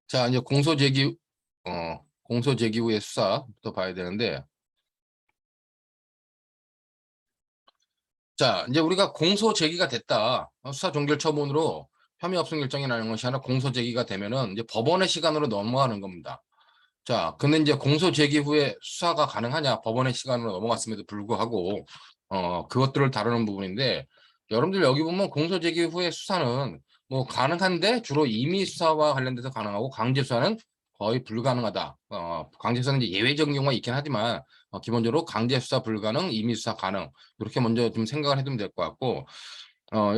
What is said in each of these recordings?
자, 이제 공소 제기 후의 수사부터 봐야 되는데, 자, 이제 우리가 공소 제기가 됐다. 수사 종결 처분으로 혐의 없음 결정이 나는 것이 하나 공소 제기가 되면은 이제 법원의 시간으로 넘어가는 겁니다. 자, 근데 이제 공소 제기 후에 수사가 가능하냐? 법원의 시간으로 넘어갔음에도 불구하고, 그것들을 다루는 부분인데, 여러분들 여기 보면 공소 제기 후에 수사는 뭐 가능한데 주로 임의 수사와 관련돼서 가능하고 강제 수사는 거의 불가능하다. 강제 수사는 이제 예외적인 경우가 있긴 하지만, 기본적으로 강제 수사 불가능, 임의 수사 가능. 이렇게 먼저 좀 생각을 해두면 될 것 같고,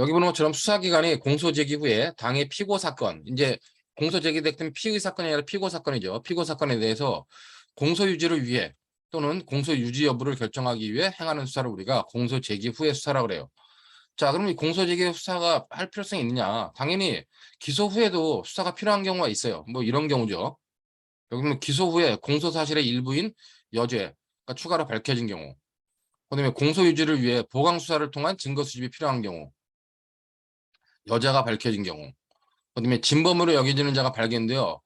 여기 보는 것처럼 수사기관이 공소 제기 후에 당의 피고 사건, 이제 공소 제기됐던 피의 사건이 아니라 피고 사건이죠. 피고 사건에 대해서 공소 유지를 위해 또는 공소 유지 여부를 결정하기 위해 행하는 수사를 우리가 공소 제기 후의 수사라고 그래요. 자, 그럼 이 공소 제기 후 수사가 할 필요성이 있느냐? 당연히 기소 후에도 수사가 필요한 경우가 있어요. 뭐 이런 경우죠. 여기 는 기소 후에 공소 사실의 일부인 여죄가 추가로 밝혀진 경우, 그다음에 공소 유지를 위해 보강 수사를 통한 증거 수집이 필요한 경우, 여자가 밝혀진 경우, 그다음에 진범으로 여겨지는 자가 발견되어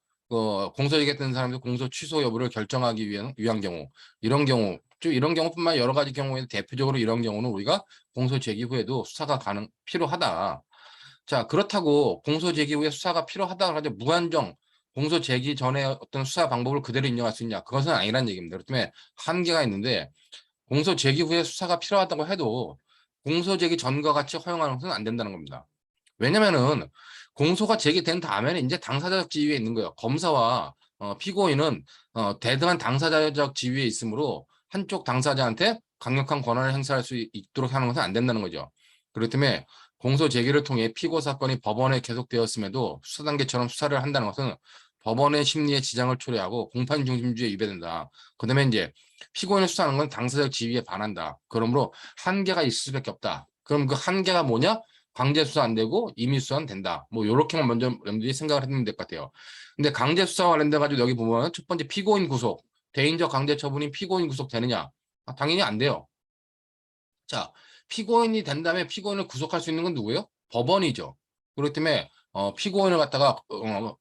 공소제기했던 사람들 공소 취소 여부를 결정하기 위한 경우, 이런 경우, 좀 이런 경우뿐만 아니라 여러 가지 경우에 대표적으로 이런 경우는 우리가 공소 제기 후에도 수사가 필요하다. 자, 그렇다고 공소 제기 후에 수사가 필요하다고 하죠. 무한정 공소 제기 전에 어떤 수사 방법을 그대로 인정할 수 있냐? 그것은 아니란 얘기입니다. 그렇기 때문에 한계가 있는데, 공소 제기 후에 수사가 필요하다고 해도 공소 제기 전과 같이 허용하는 것은 안 된다는 겁니다. 왜냐면은 공소가 제기된 다음에는 이제 당사자적 지위에 있는 거예요. 검사와 피고인은 대등한 당사자적 지위에 있으므로 한쪽 당사자한테 강력한 권한을 행사할 수 있도록 하는 것은 안 된다는 거죠. 그렇기 때문에 공소 제기를 통해 피고 사건이 법원에 계속되었음에도 수사 단계처럼 수사를 한다는 것은 법원의 심리에 지장을 초래하고 공판 중심주의에 위배된다. 그다음에 이제 피고인을 수사하는 건 당사자적 지위에 반한다. 그러므로 한계가 있을 수밖에 없다. 그럼 그 한계가 뭐냐? 강제 수사 안 되고 임의 수사는 된다. 뭐 요렇게만 먼저 여러분들이 생각을 해두면 될 것 같아요. 근데 강제 수사와 관련돼 가지고 여기 보면 첫 번째 피고인 구속, 대인적 강제 처분인 피고인 구속 되느냐? 당연히 안 돼요. 자, 피고인이 된 다음에 피고인을 구속할 수 있는 건 누구예요? 법원이죠. 그렇기 때문에 피고인을 갖다가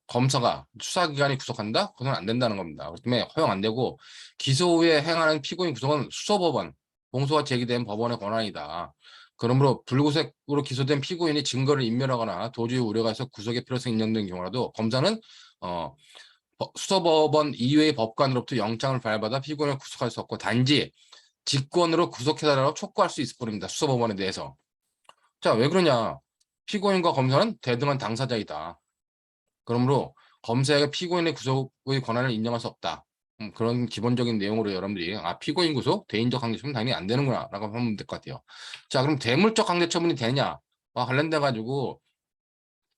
검사가 수사기관이 구속한다? 그건 안 된다는 겁니다. 그렇기 때문에 허용 안 되고 기소 후에 행하는 피고인 구속은 수소법원, 공소가 제기된 법원의 권한이다. 그러므로 불구속으로 기소된 피고인이 증거를 인멸하거나 도주의 우려가 있어 구속의 필요성이 인정된 경우라도 검사는 어, 수소법원 이외의 법관으로부터 영장을 발받아 피고인을 구속할 수 없고 단지 직권으로 구속해달라고 촉구할 수 있을 뿐입니다. 수소법원에 대해서. 자, 왜 그러냐? 피고인과 검사는 대등한 당사자이다. 그러므로 검사에게 피고인의 구속의 권한을 인정할 수 없다. 그런 기본적인 내용으로 여러분들이 피고인 구속, 대인적 강제처분 당연히 안 되는구나 라고 하면 될 것 같아요. 자, 그럼 대물적 강제처분이 되냐와 관련돼 가지고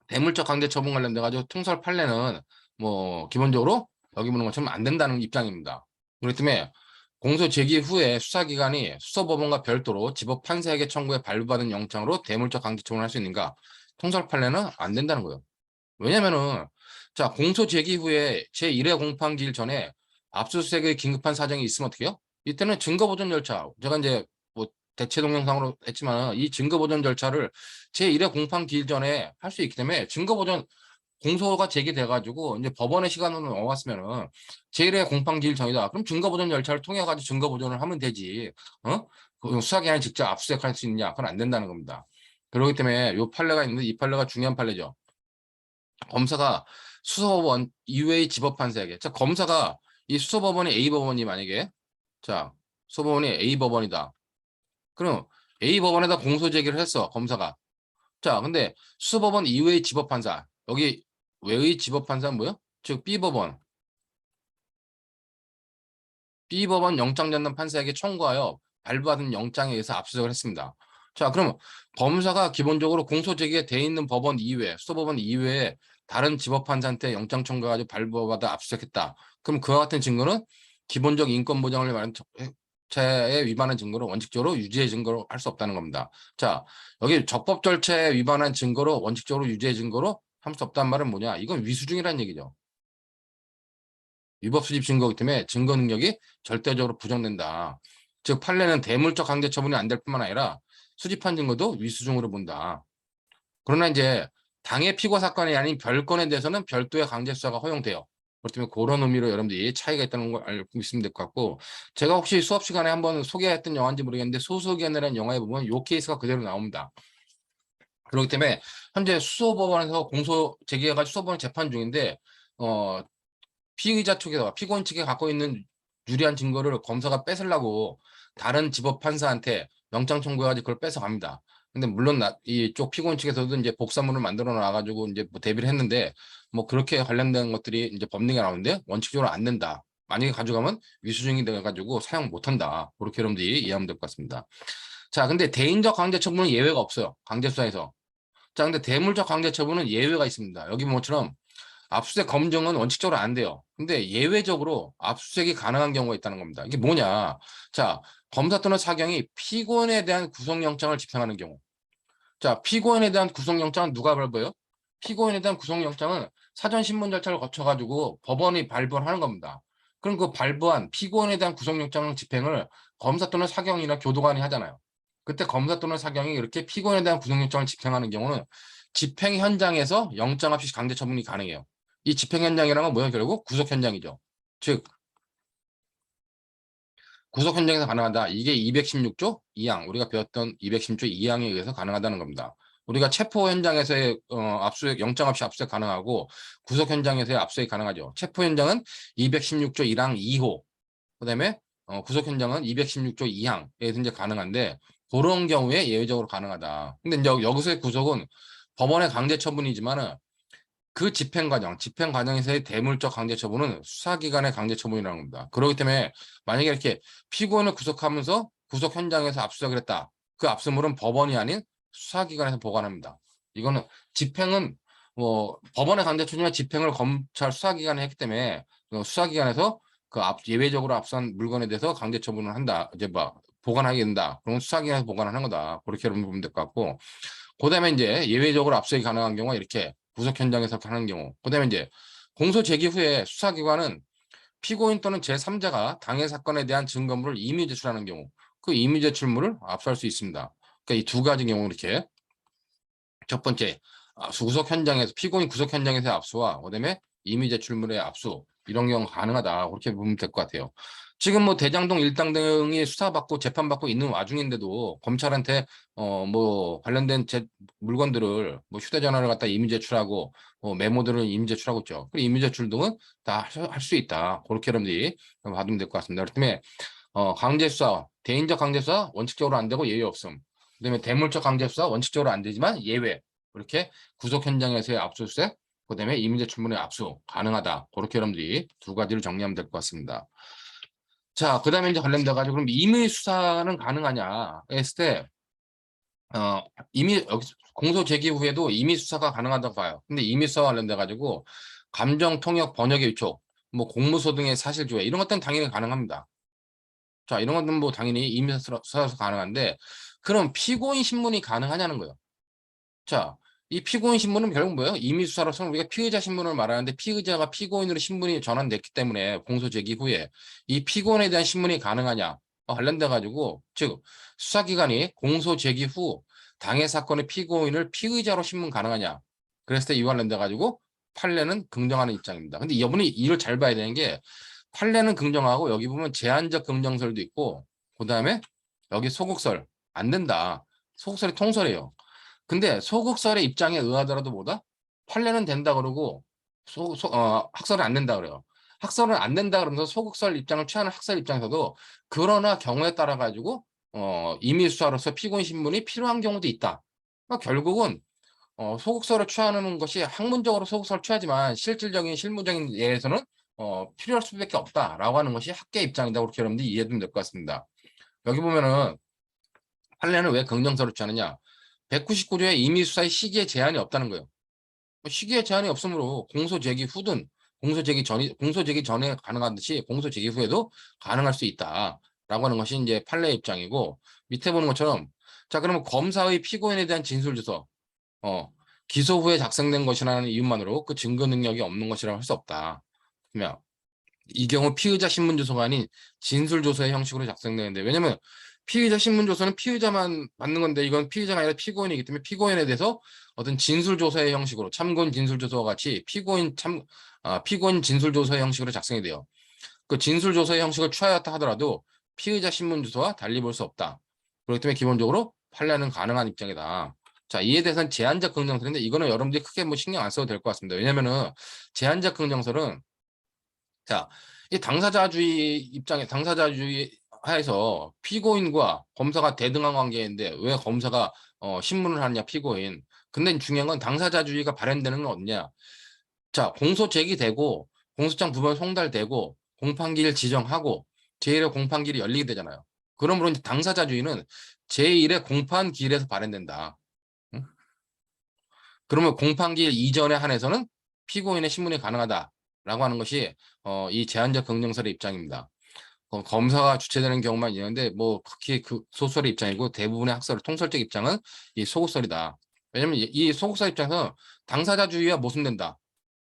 대물적 강제처분 관련돼 가지고 통설 판례는 뭐 기본적으로 여기 보는 것처럼 안 된다는 입장입니다. 그렇기 때문에 공소 제기 후에 수사기관이 수소법원과 별도로 지법 판사에게 청구해 발부받은 영장으로 대물적 강제처분을 할 수 있는가? 통설 판례는 안 된다는 거예요. 왜냐면은 자, 공소 제기 후에 제1회 공판기일 전에 압수수색의 긴급한 사정이 있으면 어떻게 해요? 이때는 증거보존 절차, 제가 이제 뭐 대체 동영상으로 했지만 이 증거보존 절차를 제1회 공판기일 전에 할 수 있기 때문에 증거보존 공소가 제기돼가지고 이제 법원의 시간으로 넘어갔으면은 제1회 공판기일 전이다. 그럼 증거보존 절차를 통해 가지고 증거보존을 하면 되지. 수사기관이 직접 압수수색할 수 있냐? 그건 안 된다는 겁니다. 그렇기 때문에 이 판례가 있는데 이 판례가 중요한 판례죠. 검사가 수소법원 이외의 지법판사에게, 자, 검사가 이 수소법원이 A법원이 만약에, 자, 수소법원이 A법원이다. 그럼 A법원에다 공소 제기를 했어, 검사가. 자, 근데 수소법원 이외의 지법판사, 여기 외의 지법판사는 뭐요? 즉 B법원, B법원 영장전담 판사에게 청구하여 발부받은 영장에 의해서 압수수색을 했습니다. 자, 그럼 검사가 기본적으로 공소 제기에 돼 있는 법원 이외에, 수도법원 이외에 다른 지법판사한테 영장 청구해가지고 발부받아 압수수색했다. 그럼 그와 같은 증거는 기본적 인권 보장을 말하는 절차에 위반한 증거로 원칙적으로 유죄의 증거로 할 수 없다는 겁니다. 자, 여기 적법 절차에 위반한 증거로 원칙적으로 유죄의 증거로 할 수 없다는 말은 뭐냐? 이건 위수중이라는 얘기죠. 위법 수집 증거이기 때문에 증거 능력이 절대적으로 부정된다. 즉 판례는 대물적 강제 처분이 안 될 뿐만 아니라 수집한 증거도 위수중으로 본다. 그러나 이제 당해 피고 사건이 아닌 별건에 대해서는 별도의 강제 수사가 허용돼요. 그렇기 때문에 그런 의미로 여러분들이 차이가 있다는 걸 알고 있으면 될 것 같고, 제가 혹시 수업 시간에 한번 소개했던 영화인지 모르겠는데 소소견이라는 영화에 보면 이 케이스가 그대로 나옵니다. 그렇기 때문에 현재 수소법원에서 공소 제기해가지고 수소법원 재판 중인데 피의자 측에서 피고인 측에 갖고 있는 유리한 증거를 검사가 뺏으려고 다른 지법 판사한테 영장 청구해가지고 그걸 뺏어갑니다. 근데 물론 이쪽 피고인 측에서도 이제 복사문을 만들어 놔가지고 이제 뭐 대비를 했는데 뭐 그렇게 관련된 것들이 이제 법령에 나오는데 원칙적으로 안 된다. 만약에 가져가면 위수증이 돼가지고 사용 못한다. 그렇게 여러분들이 이해하면 될 것 같습니다. 자, 근데 대인적 강제 처분은 예외가 없어요. 강제수사에서. 자, 근데 대물적 강제 처분은 예외가 있습니다. 여기 본 것처럼 압수수색 검증은 원칙적으로 안 돼요. 근데 예외적으로 압수수색이 가능한 경우가 있다는 겁니다. 이게 뭐냐? 자, 검사 또는 사경이 피고인에 대한 구속영장을 집행하는 경우. 자, 피고인에 대한 구속영장은 누가 발부해요? 피고인에 대한 구속영장은 사전신문 절차를 거쳐가지고 법원이 발부를 하는 겁니다. 그럼 그 발부한 피고인에 대한 구속영장 집행을 검사 또는 사경이나 교도관이 하잖아요. 그때 검사 또는 사경이 이렇게 피고인에 대한 구속영장을 집행하는 경우는 집행 현장에서 영장 없이 강제 처분이 가능해요. 이 집행 현장이라는 건 뭐예요? 결국 구속 현장이죠. 즉 구속 현장에서 가능하다. 이게 216조 2항, 우리가 배웠던 216조 2항에 의해서 가능하다는 겁니다. 우리가 체포 현장에서의 압수수색, 영장 없이 압수수색 가능하고 구속 현장에서의 압수수색이 가능하죠. 체포 현장은 216조 1항 2호, 그다음에 구속 현장은 216조 2항에서 이제 가능한데 그런 경우에 예외적으로 가능하다. 근데 이제 여기서의 구속은 법원의 강제 처분이지만은 그 집행 과정에서의 대물적 강제 처분은 수사기관의 강제 처분이라는 겁니다. 그렇기 때문에 만약에 이렇게 피고인을 구속하면서 구속 현장에서 압수수색을 했다. 그 압수물은 법원이 아닌 수사기관에서 보관합니다. 이거는 집행은 뭐 법원의 강제 처분이나 집행을 검찰 수사기관이 했기 때문에 수사기관에서 그 예외적으로 압수한 물건에 대해서 강제 처분을 한다. 이제 뭐 보관하게 된다. 그러면 수사기관에서 보관하는 거다. 그렇게 여러분 보면 될 것 같고. 그다음에 이제 예외적으로 압수수색이 가능한 경우가 이렇게 구속 현장에서 하는 경우. 그다음에 이제 공소 제기 후에 수사기관은 피고인 또는 제3자가 당해 사건에 대한 증거물을 임의 제출하는 경우, 그 임의 제출물을 압수할 수 있습니다. 그러니까 이 두 가지 경우 이렇게 첫 번째 구속 현장에서 피고인 구속 현장에서 압수와 그다음에 임의 제출물의 압수 이런 경우 가능하다 그렇게 보면 될 것 같아요. 지금 뭐 대장동 일당 등이 수사받고 재판받고 있는 와중인데도 검찰한테 뭐 관련된 물건들을 뭐 휴대전화를 갖다 임의 제출하고 메모들을 임의 제출하고 있죠. 그 임의 제출 등은 다 할 수 있다. 그렇게 여러분들이 받으면 될 것 같습니다. 그렇기 때문에 강제 수사, 대인적 강제 수사 원칙적으로 안 되고 예외 없음. 그다음에 대물적 강제 수사 원칙적으로 안 되지만 예외. 이렇게 구속 현장에서의 압수수색, 그다음에 임의제 출문의 압수 가능하다. 그렇게 여러분들이 두 가지를 정리하면 될 것 같습니다. 자, 그다음에 이제 관련돼 가지고 그럼 임의 수사는 가능하냐 했을 때 이미 여기 공소 제기 후에도 임의 수사가 가능하다고 봐요. 근데 임의 수사와 관련돼 가지고 감정 통역 번역의 위촉, 뭐 공무소 등의 사실 조회 이런 것들은 당연히 가능합니다. 자, 이런 것들은 뭐 당연히 임의 수사에서 가능한데 그럼 피고인 신문이 가능하냐는 거예요. 자, 이 피고인 신문은 결국 뭐예요? 임의 수사로서는 우리가 피의자 신문을 말하는데 피의자가 피고인으로 신분이 전환됐기 때문에 공소 제기 후에 이 피고인에 대한 신문이 가능하냐 관련돼 가지고 즉 수사기관이 공소 제기 후 당해 사건의 피고인을 피의자로 신문 가능하냐 그랬을 때 이와 관련돼 가지고 판례는 긍정하는 입장입니다. 근데 이분이 이를 잘 봐야 되는 게 판례는 긍정하고 여기 보면 제한적 긍정설도 있고 그다음에 여기 소극설 안 된다. 소극설이 통설이에요. 근데 소극설의 입장에 의하더라도 뭐다? 판례는 된다 그러고 학설은 안 된다 그래요. 학설은 안 된다 그러면서 소극설 입장을 취하는 학설 입장에서도 그러나 경우에 따라 가지고 임의 수사로서 피고인 신문이 필요한 경우도 있다. 그러니까 결국은 소극설을 취하는 것이 학문적으로 소극설을 취하지만 실질적인 실무적인 예에서는 필요할 수밖에 없다라고 하는 것이 학계 입장이다. 그렇게 여러분들이 이해하면 될 것 같습니다. 여기 보면은 판례는 왜 긍정설을 취하느냐? 199조의 임의수사의 시기에 제한이 없다는 거예요. 시기에 제한이 없으므로 공소 제기 후든 공소 제기 전에 가능한 듯이 공소 제기 후에도 가능할 수 있다라고 하는 것이 이제 판례 입장이고 밑에 보는 것처럼 자 그러면 검사의 피고인에 대한 진술 주서 기소 후에 작성된 것이라는 이유만으로 그 증거 능력이 없는 것이라고 할 수 없다. 그러면 이 경우 피의자 신문 주소가 아닌 진술 조서의 형식으로 작성되는데 왜냐면 피의자 신문조서는 피의자만 받는 건데 이건 피의자가 아니라 피고인이기 때문에 피고인에 대해서 어떤 진술조서의 형식으로 참고인 진술조서와 같이 피고인 진술조서의 형식으로 작성이 돼요. 그 진술조서의 형식을 취하였다 하더라도 피의자 신문조서와 달리 볼 수 없다. 그렇기 때문에 기본적으로 판례는 가능한 입장이다. 자, 이에 대해서는 제한적 긍정설인데 이거는 여러분들이 크게 뭐 신경 안 써도 될 것 같습니다. 왜냐면은 제한적 긍정설은 자, 이 당사자주의 하에서 피고인과 검사가 대등한 관계인데 왜 검사가 신문을 하느냐 피고인. 근데 중요한 건 당사자주의가 발현되는 건 어디냐. 자, 공소 제기되고 공소장 부본 송달되고 공판기일 지정하고 제1회 공판기일이 열리게 되잖아요. 그러므로 이제 당사자주의는 제1회 공판기일에서 발현된다. 응? 그러면 공판기일 이전에 한해서는 피고인의 신문이 가능하다라고 하는 것이 이 제한적 긍정설의 입장입니다. 검사가 주체되는 경우만 있는데 뭐 극히 그 소설의 입장이고 대부분의 학설 통설적 입장은 이 소극설이다. 왜냐면 이 소극설 입장에서 당사자주의와 모순된다.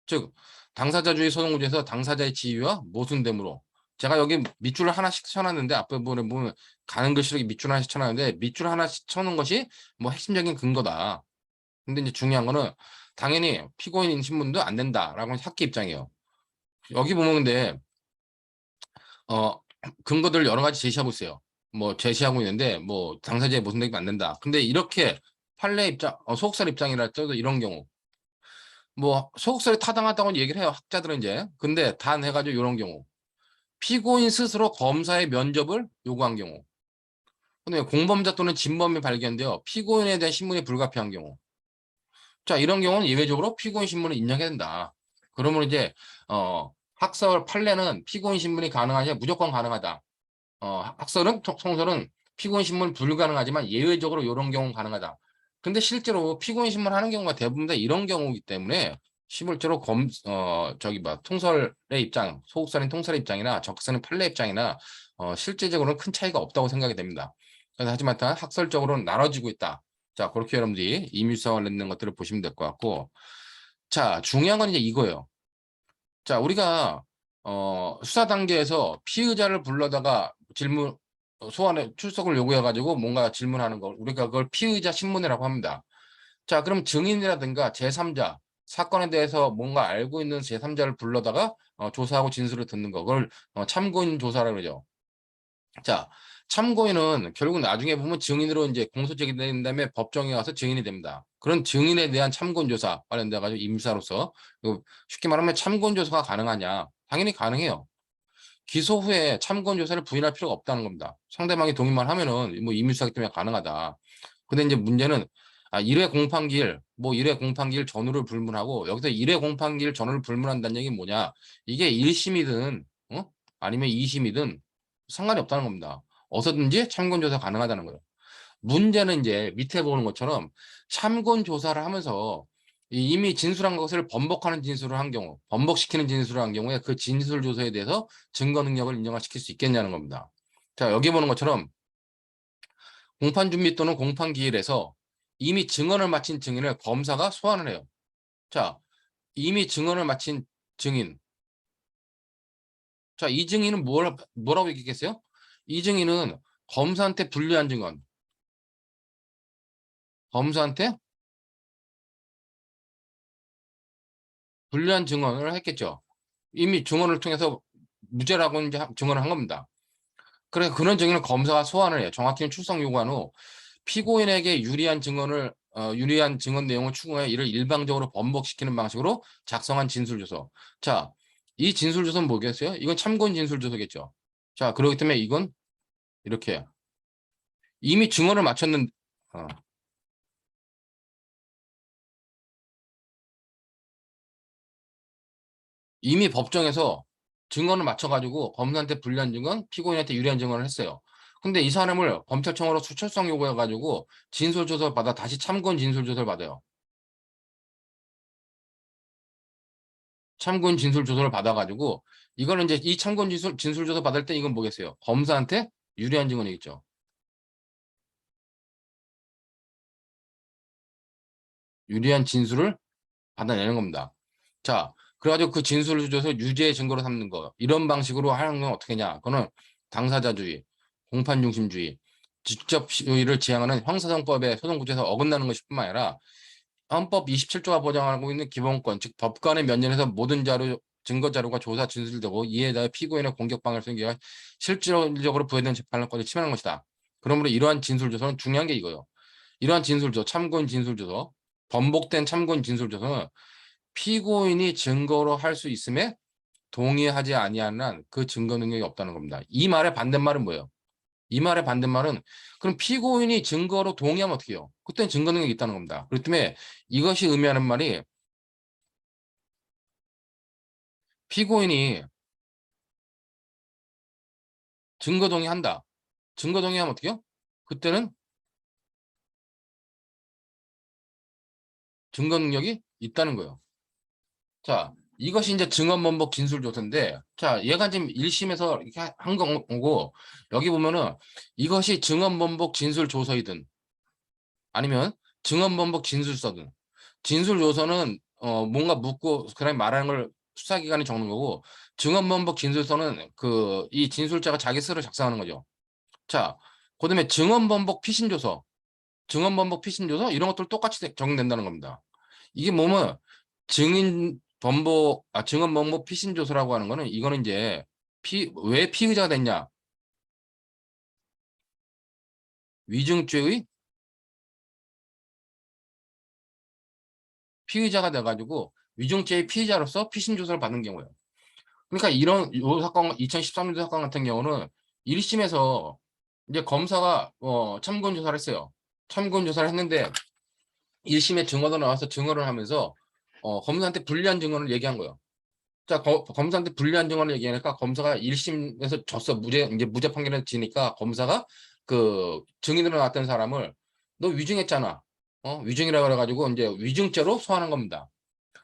즉 당사자주의 소송구제에서 당사자의 지위와 모순됨으로 제가 여기 밑줄을 하나씩 쳐놨는데 앞부분에 보면 가는 글씨로 밑줄 하나씩 쳐놨는데 밑줄 하나씩 쳐놓은 것이 뭐 핵심적인 근거다. 근데 이제 중요한 거는 당연히 피고인 신문도 안 된다라고 학계 입장이에요. 여기 보면 근데 어 근거들을 여러 가지 제시하고 있어요. 뭐 제시하고 있는데 뭐 당사자의 모순되면 안 된다. 근데 이렇게 판례 입장, 소속설 입장이라 도 이런 경우 뭐 소속설이 타당하다고 얘기를 해요. 학자들은 이제. 근데 단 해가지고 이런 경우 피고인 스스로 검사의 면접을 요구한 경우 근데 공범자 또는 진범이 발견되어 피고인에 대한 신문이 불가피한 경우 자 이런 경우는 예외적으로 피고인 신문을 인정해야 된다. 그러면 이제 학설 판례는 피고인 신문이 가능하냐 무조건 가능하다. 학설은 통설은 피고인 신문 불가능하지만 예외적으로 이런 경우 가능하다. 근데 실제로 피고인 신문 하는 경우가 대부분 다 이런 경우이기 때문에 실제로 통설의 입장, 소극설인 통설의 입장이나 적극설인 판례 입장이나 실제적으로는 큰 차이가 없다고 생각이 됩니다. 그래서 하지만 학설적으로는 나눠지고 있다. 자, 그렇게 여러분들이 이미수와 냈는 것들을 보시면 될 것 같고, 자, 중요한 건 이제 이거예요. 자, 우리가 수사 단계에서 피의자를 불러다가 질문 소환에 출석을 요구해가지고 뭔가 질문하는 걸 우리가 그걸 피의자 신문이라고 합니다. 자, 그럼 증인이라든가 제3자 사건에 대해서 뭔가 알고 있는 제3자를 불러다가 조사하고 진술을 듣는 거 그걸 참고인 조사라고 그러죠. 자, 참고인은 결국 나중에 보면 증인으로 이제 공소 제기된 다음에 법정에 가서 증인이 됩니다. 그런 증인에 대한 참고인 조사 관련돼 가지고 임사로서 쉽게 말하면 참고인 조사가 가능하냐? 당연히 가능해요. 기소 후에 참고인 조사를 부인할 필요가 없다는 겁니다. 상대방이 동의만 하면은 뭐 임의수사기 때문에 가능하다. 근데 이제 문제는 1회 공판기일, 뭐 1회 공판기일 전후를 불문하고 여기서 1회 공판기일 전후를 불문한다는 얘기는 뭐냐? 이게 1심이든 아니면 2심이든 상관이 없다는 겁니다. 어서든지 참고인 조사 가능하다는 거예요. 문제는 이제 밑에 보는 것처럼 참고인 조사를 하면서 이미 진술한 것을 번복하는 진술을 한 경우, 번복시키는 진술을 한 경우에 그 진술 조서에 대해서 증거 능력을 인정시킬 수 있겠냐는 겁니다. 자, 여기 보는 것처럼 공판 준비 또는 공판 기일에서 이미 증언을 마친 증인을 검사가 소환을 해요. 자, 이미 증언을 마친 증인. 자, 이 증인은 뭐라고 얘기했겠어요? 이 증인은 검사한테 불리한 증언, 검사한테 불리한 증언을 했겠죠. 이미 증언을 통해서 무죄라고 이제 증언을 한 겁니다. 그래서 그런 증인을 검사가 소환을 해요. 정확히는 출석 요구한 후 피고인에게 유리한 증언 내용을 추궁해 이를 일방적으로 번복시키는 방식으로 작성한 진술조서. 자, 이 진술조서는 뭐겠어요? 이건 참고인 진술조서겠죠. 자, 그렇기 때문에 이건 이렇게 이미 증언을 마쳤는 어, 이미 법정에서 증언을 맞춰가지고 검사한테 불리한 증언, 피고인한테 유리한 증언을 했어요. 근데 이 사람을 검찰청으로 수철성 요구해가지고 진술조서를 받아 다시 참고인 진술조서를 받아요. 참고인 진술조서를 받아가지고 이거는 이제 이 참고인 진술조서 받을 때 이건 뭐겠어요? 검사한테 유리한 증언이겠죠. 유리한 진술을 받아내는 겁니다. 자, 그래가지고 그 진술을 줘서 유죄의 증거로 삼는 거. 이런 방식으로 하는 건 어떻게 냐 그거는 당사자주의, 공판중심주의, 직접 시효를 지향하는 형사정법의 소송구제에서 어긋나는 것뿐만 아니라 헌법 27조가 보장하고 있는 기본권, 즉 법관의 면전에서 모든 자료, 증거 자료가 조사 진술되고 이에 대해 피고인의 공격 방해를 승계가 실질적으로 부여된 재판권을 침해하는 것이다. 그러므로 이러한 진술조서는 중요한 게 이거예요. 이러한 진술조서, 참고인 진술조서, 번복된 참고인 진술조서는 피고인이 증거로 할 수 있음에 동의하지 아니하는 한 그 증거 능력이 없다는 겁니다. 이 말의 반대말은 뭐예요? 이 말의 반대말은 그럼 피고인이 증거로 동의하면 어떻게 해요? 그때는 증거 능력이 있다는 겁니다. 그렇기 때문에 이것이 의미하는 말이 피고인이 증거 동의한다. 증거 동의하면 어떻게 해요? 그때는 증거 능력이 있다는 거예요. 자, 이것이 이제 증언번복 진술조서인데, 자, 얘가 지금 1심에서 이렇게 한 거고, 여기 보면은 이것이 증언번복 진술조서이든 아니면 증언번복 진술서든, 진술조서는 뭔가 묻고 그다음에 말하는 걸 수사기관이 적는 거고, 증언번복 진술서는 그 이 진술자가 자기 스스로 작성하는 거죠. 자, 그다음에 증언번복 피신조서, 증언번복 피신조서 이런 것들 똑같이 적용된다는 겁니다. 이게 뭐면 증언번복 피신조서라고 하는 거는 이거는 이제 왜 피의자가 됐냐? 위증죄의 피의자가 돼가지고 위증죄의 피의자로서 피신조서를 받는 경우예요. 그러니까 이런 요 사건 2013년도 사건 같은 경우는 1심에서 이제 검사가 참고인 조사를 했어요. 참고인 조사를 했는데 1심에 증언으로 나와서 증언을 하면서 검사한테 불리한 증언을 얘기한 거예요. 자, 검사한테 불리한 증언을 얘기하니까 검사가 1심에서 졌어. 이제 무죄 판결을 지니까 검사가 그 증인으로 나왔던 사람을 너 위증했잖아. 위증이라 그래가지고 이제 위증죄로 소환한 겁니다.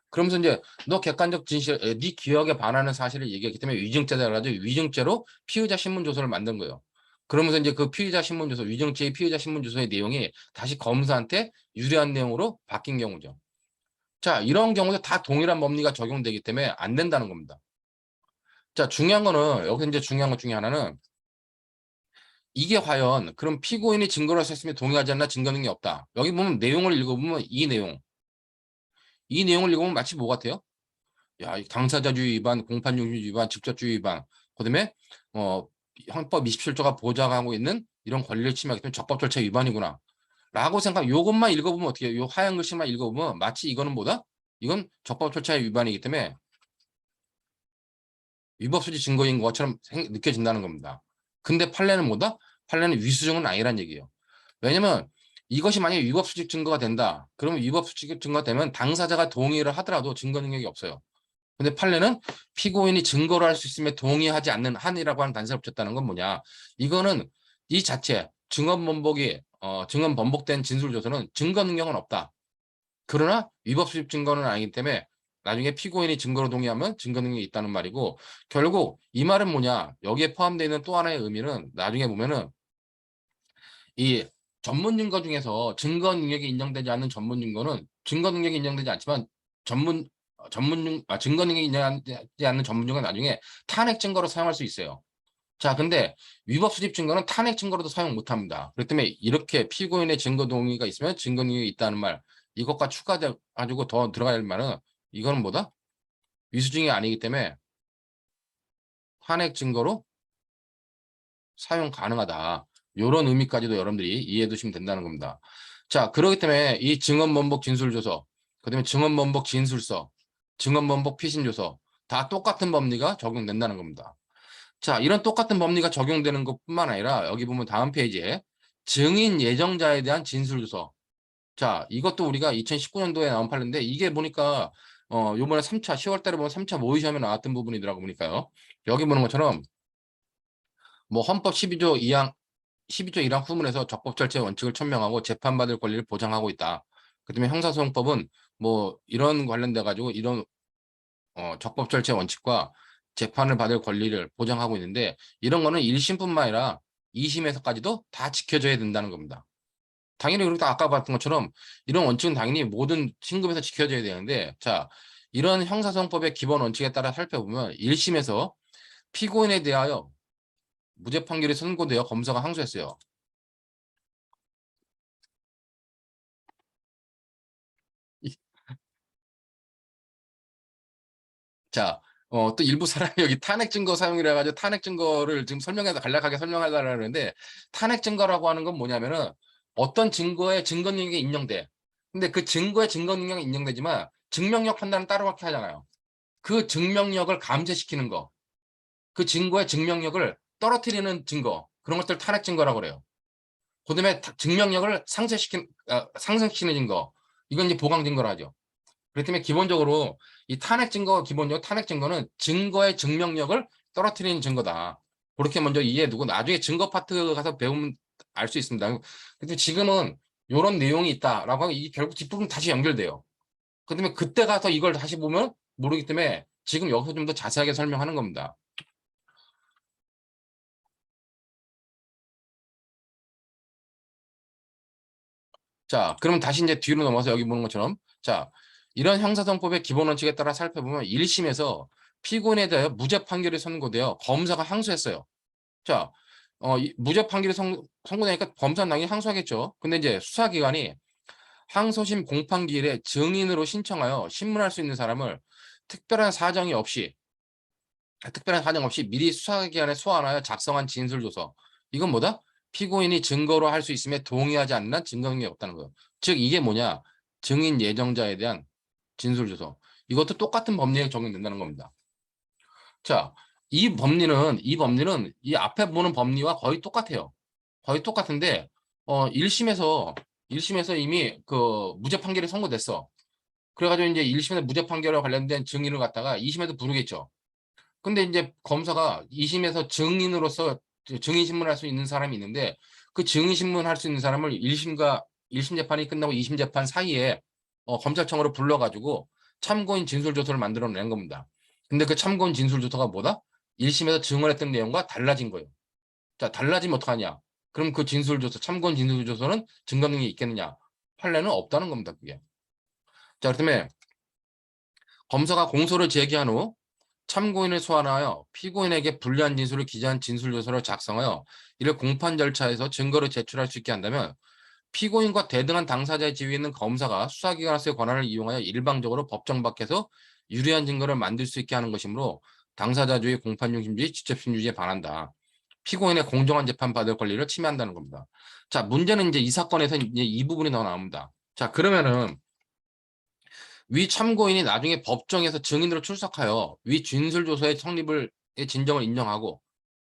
그러면서 이제 너 객관적 진실, 네 기억에 반하는 사실을 얘기했기 때문에 위증죄다 그래가지고 위증죄로 피의자 신문조서를 만든 거예요. 그러면서 이제 그 피의자 신문조서, 위증죄의 피의자 신문조서의 내용이 다시 검사한테 유리한 내용으로 바뀐 경우죠. 자, 이런 경우도 다 동일한 법리가 적용되기 때문에 안 된다는 겁니다. 자, 중요한 거는, 여기서 이제 중요한 것 중에 하나는, 이게 과연, 그럼 피고인이 증거를 했으면 동의하지 않나 증거 능력이 없다. 여기 보면 내용을 읽어보면 이 내용을 읽어보면 마치 뭐 같아요? 야, 당사자주의 위반, 공판용의 위반, 직접주의 위반, 그다음에, 어, 헌법 27조가 보장하고 있는 이런 권리를 침해하기 때문에 적법 절차 위반이구나. 라고 요것만 읽어보면 어떻게 해요? 요 하얀 글씨만 읽어보면 마치 이거는 뭐다? 이건 적법 절차의 위반이기 때문에 위법수지 증거인 것처럼 느껴진다는 겁니다. 근데 판례는 뭐다? 판례는 위수증은 아니란 얘기예요. 왜냐면 이것이 만약에 위법수직 증거가 된다. 그러면 위법수직 증거가 되면 당사자가 동의를 하더라도 증거 능력이 없어요. 근데 판례는 피고인이 증거를 할 수 있음에 동의하지 않는 한이라고 하는 단서를 붙였다는 건 뭐냐? 이거는 이 자체 증언 번복된 진술조서는 증거 능력은 없다. 그러나 위법 수집 증거는 아니기 때문에 나중에 피고인이 증거로 동의하면 증거 능력이 있다는 말이고, 결국 이 말은 뭐냐? 여기에 포함되어 있는 또 하나의 의미는 나중에 보면은 이 전문 증거 중에서 전문 증거는 증거 능력이 인정되지 않지만 증거 능력이 인정되지 않는 전문 증거는 나중에 탄핵 증거로 사용할 수 있어요. 자, 근데 위법 수집 증거는 탄핵 증거로도 사용 못 합니다. 그렇기 때문에 이렇게 피고인의 증거 동의가 있으면 증거 능력이 있다는 말, 이것과 추가돼 가지고 더 들어가야 할 말은 이거는 뭐다? 위수증이 아니기 때문에 탄핵 증거로 사용 가능하다. 이런 의미까지도 여러분들이 이해해 두시면 된다는 겁니다. 자, 그렇기 때문에 이 증언번복 진술조서, 그다음에 증언번복 진술서, 증언번복 피신조서 다 똑같은 법리가 적용된다는 겁니다. 자, 이런 똑같은 법리가 적용되는 것뿐만 아니라 여기 보면 다음 페이지에 증인 예정자에 대한 진술조서. 자, 이것도 우리가 2019년도에 나온 판례인데 이게 보니까 요번에 3차 10월 달에 보면 3차 모의 시험에 나왔던 부분이더라고 보니까요. 여기 보는 것처럼 뭐 헌법 12조 2항 12조 1항 후문에서 적법 절차의 원칙을 천명하고 재판받을 권리를 보장하고 있다. 그다음에 형사소송법은 뭐 이런 관련돼 가지고 이런 적법 절차의 원칙과 재판을 받을 권리를 보장하고 있는데 이런 거는 1심뿐만 아니라 2심에서까지도 다 지켜져야 된다는 겁니다. 당연히 그렇게 아까 봤던 것처럼 이런 원칙은 당연히 모든 신금에서 지켜져야 되는데, 자, 이런 형사소송법의 기본 원칙에 따라 살펴보면 1심에서 피고인에 대하여 무죄 판결이 선고되어 검사가 항소했어요. 자, 또 일부 사람이 여기 탄핵 증거 사용이라 가지고 탄핵 증거를 지금 간략하게 설명하려고 하는데, 탄핵 증거라고 하는 건 뭐냐면은 어떤 증거의 증거 능력이 인정돼. 근데 그 증거의 증거 능력이 인정되지만 증명력 판단은 따로밖에 하잖아요. 그 증명력을 감쇄시키는 거, 그 증거의 증명력을 떨어뜨리는 증거, 그런 것들 탄핵 증거라고 그래요. 그다음에 증명력을 상승시키는 증거, 이건 이제 보강 증거로 하죠. 그렇기 때문에 기본적으로 이 기본적으로 탄핵 증거는 증거의 증명력을 떨어뜨리는 증거다. 그렇게 먼저 이해해두고 나중에 증거 파트 가서 배우면 알 수 있습니다. 근데 지금은 이런 내용이 있다라고 하면 이 결국 뒷부분 다시 연결돼요. 그다음에 그때 가서 이걸 다시 보면 모르기 때문에 지금 여기서 좀 더 자세하게 설명하는 겁니다. 자, 그러면 다시 이제 뒤로 넘어서 여기 보는 것처럼, 자, 이런 형사성법의 기본 원칙에 따라 살펴보면 1심에서 피고인에 대하여 무죄 판결이 선고되어 검사가 항소했어요. 자, 무죄 판결이 선고되니까 검사는 당연히 항소하겠죠. 근데 이제 수사기관이 항소심 공판기일에 증인으로 신청하여 신문할 수 있는 사람을 특별한 사정이 없이 특별한 사정 없이 미리 수사기관에 소환하여 작성한 진술조서. 이건 뭐다? 피고인이 증거로 할 수 있음에 동의하지 않는 한 증거 능력이 없다는 거예요. 즉 이게 뭐냐? 증인 예정자에 대한 진술조서. 이것도 똑같은 법리에 적용된다는 겁니다. 자, 이 법리는 이 앞에 보는 법리와 거의 똑같아요. 거의 똑같은데 1심에서 이미 그 무죄 판결이 선고됐어. 그래가지고 이제 1심에서 무죄 판결과 관련된 증인을 갖다가 2심에도 부르겠죠. 근데 이제 검사가 2심에서 증인으로서 증인 신문할 수 있는 사람이 있는데, 그 증인 신문할 수 있는 사람을 1심 재판이 끝나고 2심 재판 사이에 검찰청으로 불러가지고 참고인 진술조서를 만들어낸 겁니다. 근데 그 참고인 진술조서가 뭐다? 1심에서 증언했던 내용과 달라진 거예요. 자, 달라지면 어떡하냐? 그럼 그 참고인 진술조서는 증거 능력이 있겠느냐? 판례는 없다는 겁니다, 그게. 자, 그렇다면 검사가 공소를 제기한 후 참고인을 소환하여 피고인에게 불리한 진술을 기재한 진술조서를 작성하여 이를 공판 절차에서 증거를 제출할 수 있게 한다면, 피고인과 대등한 당사자의 지위에 있는 검사가 수사기관에서의 권한을 이용하여 일방적으로 법정 밖에서 유리한 증거를 만들 수 있게 하는 것이므로 당사자주의, 공판중심주의, 직접신주주의에 반한다. 피고인의 공정한 재판 받을 권리를 침해한다는 겁니다. 자, 문제는 이제 이 사건에서 이제 이 부분이 더 나옵니다. 자, 그러면은 위 참고인이 나중에 법정에서 증인으로 출석하여 위 진술조서의 진정을 인정하고,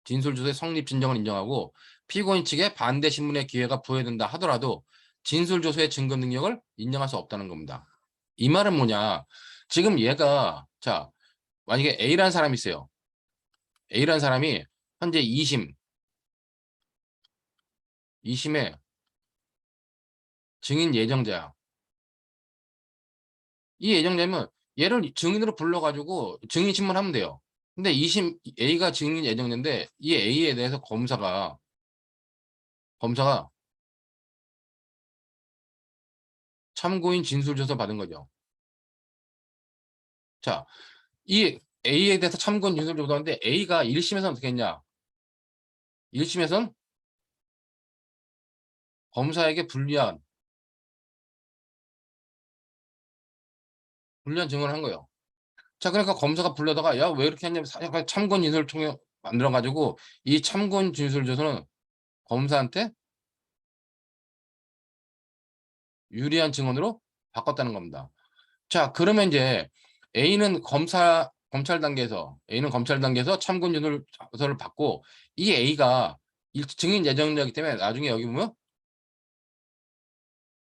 진술조서의 성립 진정을 인정하고 피고인 측에 반대 신문의 기회가 부여된다 하더라도 진술조서의 증거 능력을 인정할 수 없다는 겁니다. 이 말은 뭐냐? 지금 얘가, 자, 만약에 A라는 사람이 있어요. A라는 사람이 현재 2심에 증인 예정자야. 이 예정자면 얘를 증인으로 불러가지고 증인 신문하면 돼요. 근데 2심 A가 증인 예정자인데 이 A에 대해서 검사가 참고인 진술조서 받은 거죠. 자, 이 A에 대해서 참고인 진술조서 받는데 A가 1심에서는 어떻게 했냐? 1심에서는 검사에게 불리한 증언을 한 거예요. 자, 그러니까 검사가 불러다가 야, 왜 이렇게 했냐면 참고인 진술을 통해 만들어가지고 이 참고인 진술조서는 검사한테 유리한 증언으로 바꿨다는 겁니다. 자, 그러면 이제 A는 검찰 단계에서 참고인 진술서를 받고, 이 A가 증인 예정자이기 때문에 나중에 여기 보면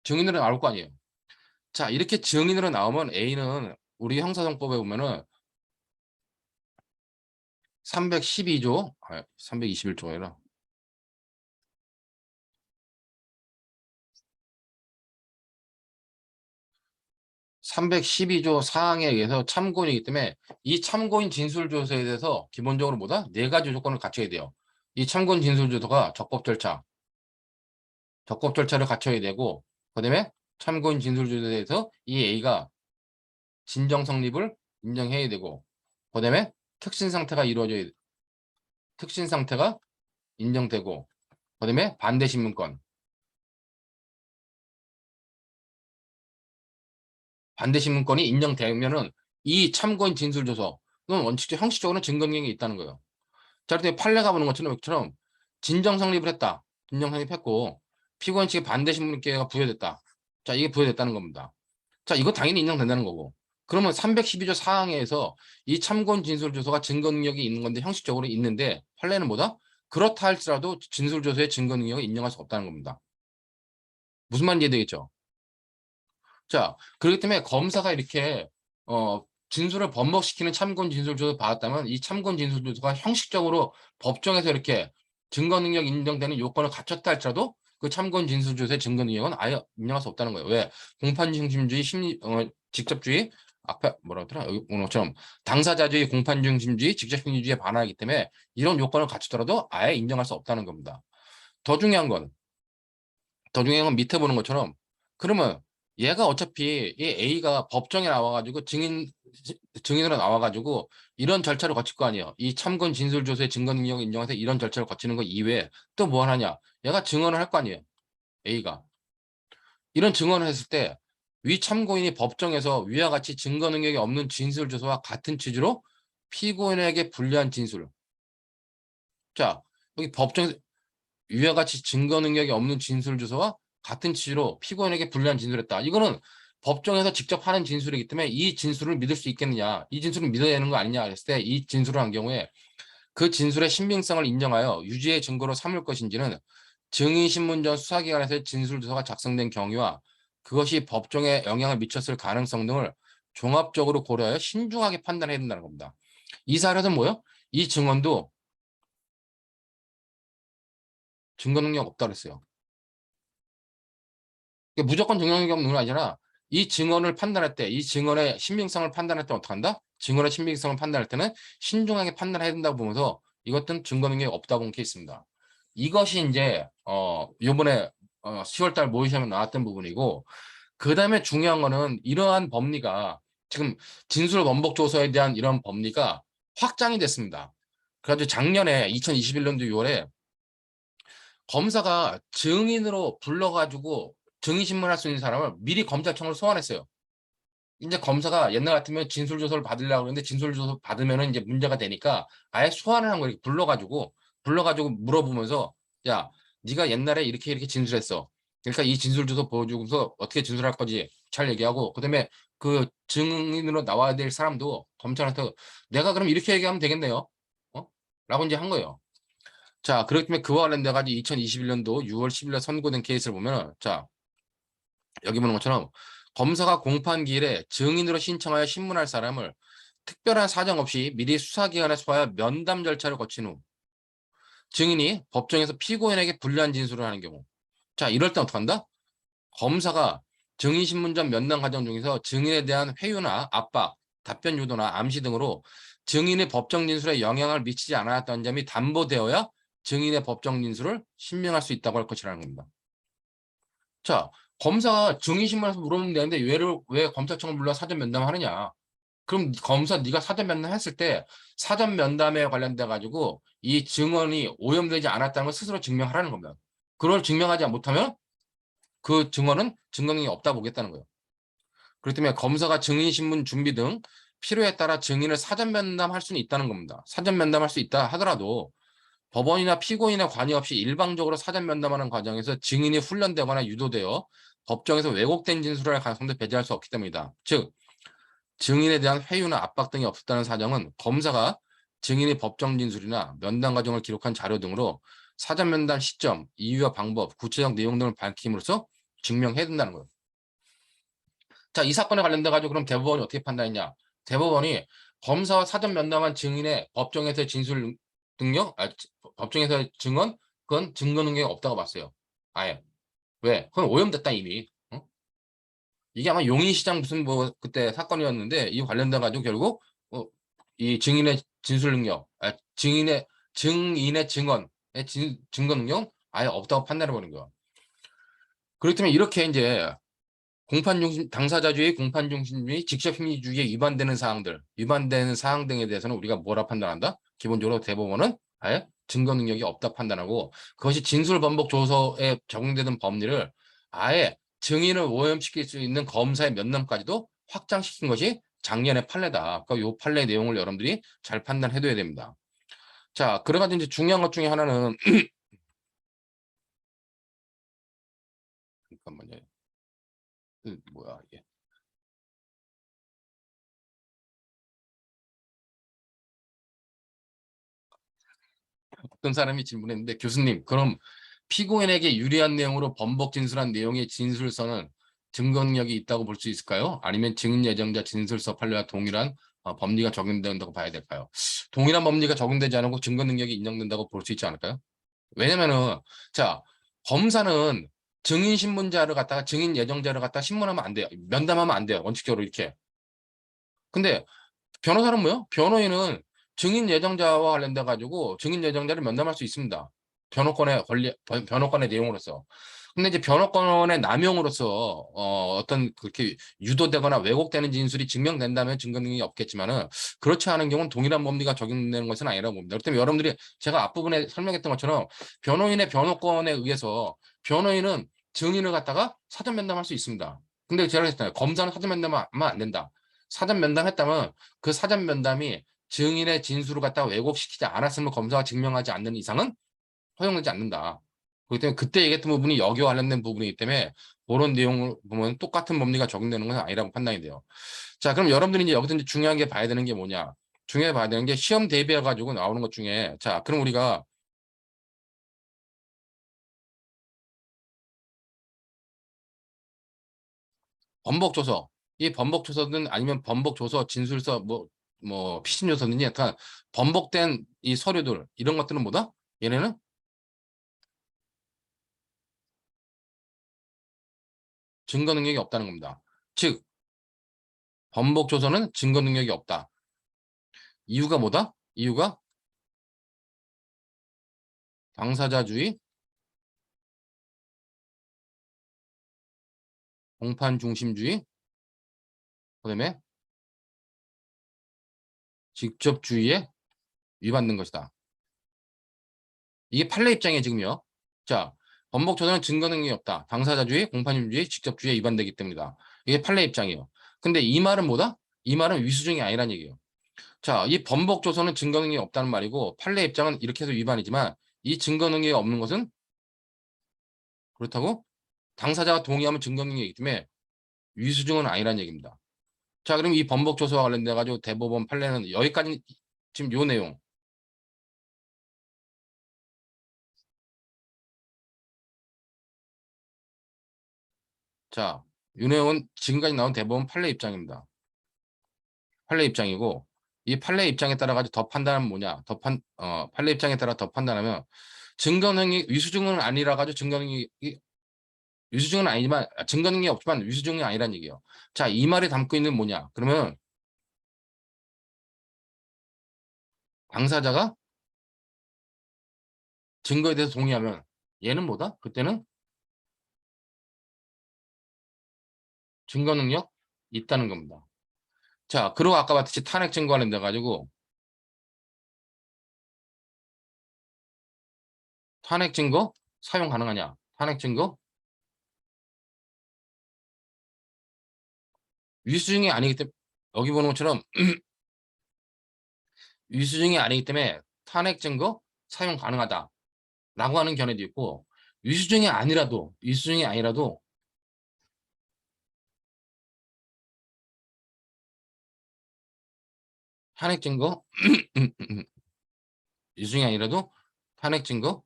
증인으로 나올 거 아니에요. 자, 이렇게 증인으로 나오면 A는 우리 형사정법에 보면은 312조, 321조가 아니라 312조 사항에 의해서 참고인이기 때문에 이 참고인 진술조서에 대해서 기본적으로 뭐다? 네 가지 조건을 갖춰야 돼요. 이 참고인 진술조서가 적법 절차를 갖춰야 되고, 그다음에 참고인 진술조서에 대해서 이 A가 진정 성립을 인정해야 되고, 그다음에 특신 상태가 이루어져야 특신 상태가 인정되고, 그다음에 반대 신문권이 인정되면은 이 참고인 진술조서는 원칙적 형식적으로는 증거 능력이 있다는 거예요. 자, 그때 판례가 보는 것처럼 진정 성립을 했다. 진정 성립했고 피고인 측의 반대 신문기회가 부여됐다. 자, 이게 부여됐다는 겁니다. 자, 이거 당연히 인정된다는 거고. 그러면 312조 4항에서 이 참고인 진술조서가 증거 능력이 있는 건데 형식적으로 있는데 판례는 뭐다? 그렇다 할지라도 진술조서의 증거 능력을 인정할 수 없다는 겁니다. 무슨 말인지 이해되겠죠? 자, 그렇기 때문에 검사가 이렇게 진술을 번복시키는 참고인 진술조서 받았다면 이 참고인 진술조서가 형식적으로 법정에서 이렇게 증거 능력 인정되는 요건을 갖췄다 할지라도 그 참고인 진술조서의 증거 능력은 아예 인정할 수 없다는 거예요. 왜? 공판 중심주의 직접주의 앞에 뭐라 하더라? 여기 오늘처럼 당사자주의 공판 중심주의 직접 심리주의에 반하기 때문에 이런 요건을 갖추더라도 아예 인정할 수 없다는 겁니다. 더 중요한 건 밑에 보는 것처럼 그러면 얘가 어차피 이 A가 법정에 나와가지고 증인으로 나와가지고 이런 절차를 거칠 거 아니에요. 이 참고인 진술조서의 증거 능력을 인정해서 이런 절차를 거치는 거 이외에 또 뭐 하냐? 얘가 증언을 할 거 아니에요. A가. 이런 증언을 했을 때 위 참고인이 법정에서 위와 같이 증거 능력이 없는 진술조서와 같은 취지로 피고인에게 불리한 진술. 자, 여기 법정에서 위와 같이 증거 능력이 없는 진술조서와 같은 취지로 피고인에게 불리한 진술했다. 이거는 법정에서 직접 하는 진술이기 때문에 이 진술을 믿을 수 있겠느냐, 이 진술을 믿어야 되는 거 아니냐 했을 때 이 진술을 한 경우에 그 진술의 신빙성을 인정하여 유죄의 증거로 삼을 것인지는 증인신문 전 수사기관에서의 진술조서가 작성된 경위와 그것이 법정에 영향을 미쳤을 가능성 등을 종합적으로 고려하여 신중하게 판단해야 된다는 겁니다. 이 사례는 뭐예요? 이 증언도 증거 능력 없다고 했어요. 무조건 증거 능력 없는 건 아니라 이 증언을 판단할 때, 이 증언의 신빙성을 판단할 때 어떻게 한다? 증언의 신빙성을 판단할 때는 신중하게 판단해야 된다고 보면서 이것은 증거 능력이 없다고 본 케이스입니다. 이것이 이제 요번에 10월달 모의 시험에 나왔던 부분이고 그 다음에 중요한 거는 이러한 법리가 지금 진술 원복 조서에 대한 이런 법리가 확장이 됐습니다. 그래가지고 작년에 2021년도 6월에 검사가 증인으로 불러가지고 증인신문할 수 있는 사람을 미리 검찰청으로 소환했어요. 이제 검사가 옛날 같으면 진술조서를 받으려고 그러는데 진술조서 받으면 이제 문제가 되니까 아예 소환을 한 거예요. 불러가지고 물어보면서 야, 네가 옛날에 이렇게 진술했어. 그러니까 이 진술조서 보여주고서 어떻게 진술할 거지 잘 얘기하고 그다음에 그 증인으로 나와야 될 사람도 검찰한테 내가 그럼 이렇게 얘기하면 되겠네요. 라고 이제 한 거예요. 자, 그렇기 때문에 그와 관련돼 가지고 2021년도 6월 10일에 선고된 케이스를 보면은 자, 여기 보는 것처럼 검사가 공판 기일에 증인으로 신청하여 신문할 사람을 특별한 사정 없이 미리 수사기관에 소하여 면담 절차를 거친 후 증인이 법정에서 피고인에게 불리한 진술을 하는 경우 자, 이럴 때 어떻게 한다? 검사가 증인신문 전 면담 과정 중에서 증인에 대한 회유나 압박, 답변 유도나 암시 등으로 증인의 법정 진술에 영향을 미치지 않았다는 점이 담보되어야 증인의 법정 진술을 신명할 수 있다고 할 것이라는 겁니다. 자, 검사가 증인신문에서 물어보면 되는데 왜 검찰청을 불러 사전 면담을 하느냐? 그럼 검사 네가 사전 면담했을 때 사전 면담에 관련돼 가지고 이 증언이 오염되지 않았다는 걸 스스로 증명하라는 겁니다. 그걸 증명하지 못하면 그 증언은 증거능력이 없다 보겠다는 거예요. 그렇기 때문에 검사가 증인신문 준비 등 필요에 따라 증인을 사전 면담할 수는 있다는 겁니다. 사전 면담할 수 있다 하더라도 법원이나 피고인의 관여 없이 일방적으로 사전 면담하는 과정에서 증인이 훈련되거나 유도되어 법정에서 왜곡된 진술을 할 가능성도 배제할 수 없기 때문이다. 즉 증인에 대한 회유나 압박 등이 없었다는 사정은 검사가 증인의 법정 진술이나 면담 과정을 기록한 자료 등으로 사전 면담 시점, 이유와 방법, 구체적 내용 등을 밝힘으로써 증명해야 된다는 거예요. 자, 이 사건에 관련돼 가지고 그럼 대법원이 어떻게 판단했냐? 대법원이 검사와 사전 면담한 증인의 법정에서의 진술 능력, 법정에서의 증언, 그건 증거 능력이 없다고 봤어요. 아예. 왜? 그건 오염됐다 이미. 이게 아마 용인시장 무슨 뭐 그때 사건이었는데 이 관련돼 가지고 결국 이 증인의 진술 능력, 증인의 증언의 증거 능력 아예 없다고 판단해 버린 거야. 그렇기 때문에 이렇게 이제 당사자주의, 공판중심주의, 직접심리주의에 위반되는 사항 등에 대해서는 우리가 뭐라 판단한다? 기본적으로 대법원은 아예 증거 능력이 없다 판단하고 그것이 진술 번복 조서에 적용되는 법리를 아예 증인을 오염시킬 수 있는 검사의 면담까지도 확장시킨 것이 작년의 판례다. 그러니까 요 판례 내용을 여러분들이 잘 판단해둬야 됩니다. 자, 그래가지고 이제 중요한 것 중에 하나는 잠깐만요. 뭐야 이게? 어떤 사람이 질문했는데 교수님, 그럼 피고인에게 유리한 내용으로 번복 진술한 내용의 진술서는 증거 능력이 있다고 볼 수 있을까요? 아니면 증인 예정자 진술서 판례와 동일한 법리가 적용된다고 봐야 될까요? 동일한 법리가 적용되지 않고 증거 능력이 인정된다고 볼 수 있지 않을까요? 왜냐면은 자, 검사는 증인 신문자를 갖다가 증인 예정자를 갖다가 신문하면 안 돼요. 면담하면 안 돼요. 원칙적으로 이렇게. 근데 변호사는 뭐요? 변호인은 증인 예정자와 관련돼 가지고 증인 예정자를 면담할 수 있습니다. 변호권의 내용으로서. 근데 이제 변호권의 남용으로서 어떤 그렇게 유도되거나 왜곡되는 진술이 증명된다면 증거 능력이 없겠지만은 그렇지 않은 경우는 동일한 법리가 적용되는 것은 아니라고 봅니다. 그렇기 때문에 여러분들이 제가 앞부분에 설명했던 것처럼 변호인의 변호권에 의해서 변호인은 증인을 갖다가 사전 면담할 수 있습니다. 근데 제가 했잖아요. 검사는 사전 면담하면 안 된다. 사전 면담했다면 그 사전 면담이 증인의 진술을 갖다가 왜곡시키지 않았음을 검사가 증명하지 않는 이상은 허용되지 않는다. 그렇기 때문에 그때 얘기했던 부분이 여기와 관련된 부분이기 때문에 그런 내용을 보면 똑같은 법리가 적용되는 것은 아니라고 판단이 돼요. 자, 그럼 여러분들이 이제 여기서 이제 중요한 게 봐야 되는 게 뭐냐? 중요하게 봐야 되는 게 시험 대비해 가지고 나오는 것 중에 자, 그럼 우리가 번복조서, 이 번복조서든 아니면 번복조서, 진술서, 피신조서든지 약간 번복된 이 서류들 이런 것들은 뭐다? 얘네는 증거 능력이 없다는 겁니다. 즉 번복조서는 증거 능력이 없다. 이유가 뭐다? 이유가 당사자주의, 공판 중심주의, 그다음에 직접주의에 위반된 것이다. 이게 판례 입장에 지금요. 자, 번복조서는 증거 능력이 없다. 당사자주의, 공판중심주의, 직접주의에 위반되기 때문이다. 이게 판례 입장이에요. 근데 이 말은 뭐다? 이 말은 위수증이 아니란 얘기예요. 자, 이 번복조서는 증거 능력이 없다는 말이고 판례 입장은 이렇게 해서 위반이지만 이 증거 능력이 없는 것은 그렇다고 당사자가 동의하면 증거 능력이기 때문에 위수증은 아니란 얘기입니다. 자, 그럼 이 번복조서와 관련돼 가지고 대법원 판례는 여기까지 지금 요 내용. 자, 요 내용은 지금까지 나온 대법원 판례 입장입니다. 판례 입장이고 이 판례 입장에 따라 가지고 더 판단은 뭐냐? 판례 입장에 따라 더 판단하면 증거 능력 위수증은 아니라 가지고 증거 능력이 위수증은 아니지만 증거 능력이 없지만 위수증이 아니란 얘기예요. 자, 이 말이 담고 있는 뭐냐? 그러면 당사자가 증거에 대해서 동의하면 얘는 뭐다? 그때는 증거 능력 있다는 겁니다. 자, 그리고 아까 봤듯이 탄핵 증거 관련돼 가지고 탄핵 증거 사용 가능하냐? 탄핵 증거 위수증이 아니기 때문에 여기 보는 것처럼 위수증이 아니기 때문에 탄핵 증거 사용 가능하다라고 하는 견해도 있고 위수증이 아니라도 탄핵 증거 위수증이 아니라도 탄핵 증거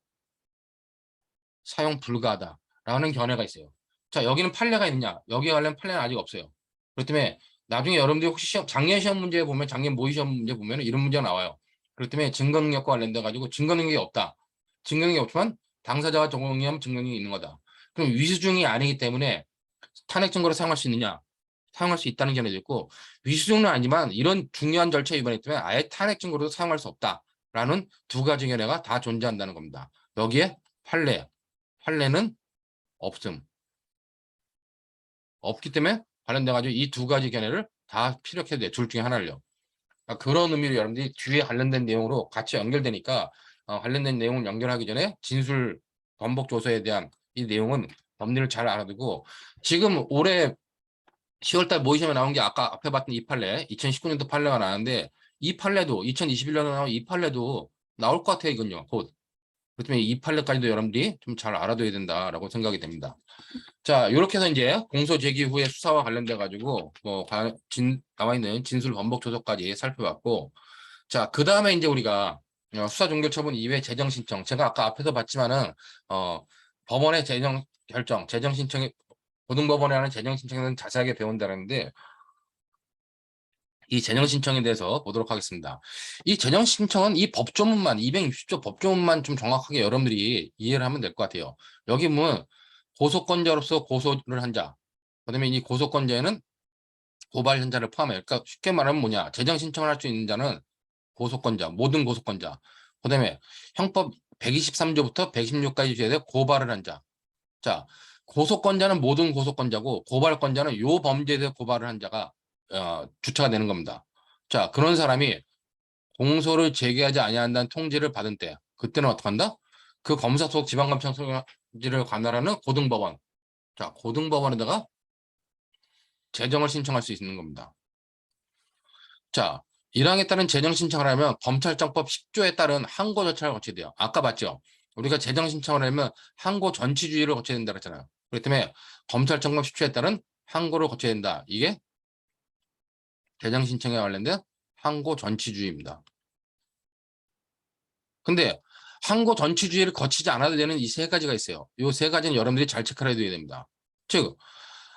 사용 불가하다라는 견해가 있어요. 자, 여기는 판례가 있느냐? 여기에 관련 판례는 아직 없어요. 그렇기 때문에 나중에 여러분들이 혹시 작년 시험 문제 보면 작년 모의 시험 문제 보면 이런 문제가 나와요. 그렇기 때문에 증거 능력과 관련돼 가지고 증거 능력이 없다. 증거 능력이 없지만 당사자가 동의하면 증거 능력이 있는 거다. 그럼 위수증이 아니기 때문에 탄핵 증거를 사용할 수 있느냐? 사용할 수 있다는 견해도 있고 위수증은 아니지만 이런 중요한 절차 위반이기 때문에 아예 탄핵 증거로도 사용할 수 없다라는 두 가지 견해가 다 존재한다는 겁니다. 여기에 판례는 없음. 없기 때문에 관련돼 가지고 이 두 가지 견해를 다 피력해도 돼. 둘 중에 하나를요. 그러니까 그런 의미로 여러분들이 뒤에 관련된 내용으로 같이 연결되니까 관련된 내용을 연결하기 전에 진술 번복 조서에 대한 이 내용은 법리를 잘 알아두고 지금 올해 10월달 모의시험에 나온 게 아까 앞에 봤던 이 판례, 2019년도 판례가 나왔는데 이 판례도 2021년에 나온 이 판례도 나올 것 같아요, 이건요. 곧. 그렇기 때문에 이 판례까지도 여러분들이 좀 잘 알아둬야 된다라고 생각이 됩니다. 자, 이렇게 해서 이제 공소 제기 후에 수사와 관련돼 가지고 나와 있는 진술 번복 조서까지 살펴봤고, 자, 그 다음에 이제 우리가 수사 종결 처분 이외 재정 신청. 제가 아까 앞에서 봤지만은 법원의 재정 결정, 재정 신청이 고등법원에 하는 재정 신청에는 자세하게 배운다는데 이 재정 신청에 대해서 보도록 하겠습니다. 이 재정 신청은 이 법조문만 260조 법조문만 좀 정확하게 여러분들이 이해를 하면 될 것 같아요. 여기 보면 고소권자로서 고소를 한 자, 그다음에 이 고소권자에는 고발 현자를 포함해요. 그러니까 쉽게 말하면 뭐냐? 재정 신청을 할 수 있는 자는 고소권자, 모든 고소권자. 그다음에 형법 123조부터 116까지 죄에 대해 고발을 한 자. 자, 고소권자는 모든 고소권자고 고발권자는 요 범죄에 대해 고발을 한 자가 주체가 되는 겁니다. 자, 그런 사람이 공소를 제기하지 아니한다는 통지를 받은 때 그때는 어떡한다? 그 검사 속 지방검찰청지를 관할하는 고등법원. 자, 고등법원에다가 재정을 신청할 수 있는 겁니다. 자, 1항에 따른 재정 신청을 하면 검찰청법 10조에 따른 항고 절차를 거쳐야 돼요. 아까 봤죠? 우리가 재정 신청을 하면 항고 전치주의를 거쳐야 된다 그랬잖아요. 그렇기 때문에 검찰청법 10조에 따른 항고를 거쳐야 된다. 이게 재정 신청에 관련된 항고 전치주의입니다. 근데 항고 전치주의를 거치지 않아도 되는 이 세 가지가 있어요. 이 세 가지는 여러분들이 잘 체크를 해둬야 됩니다. 즉,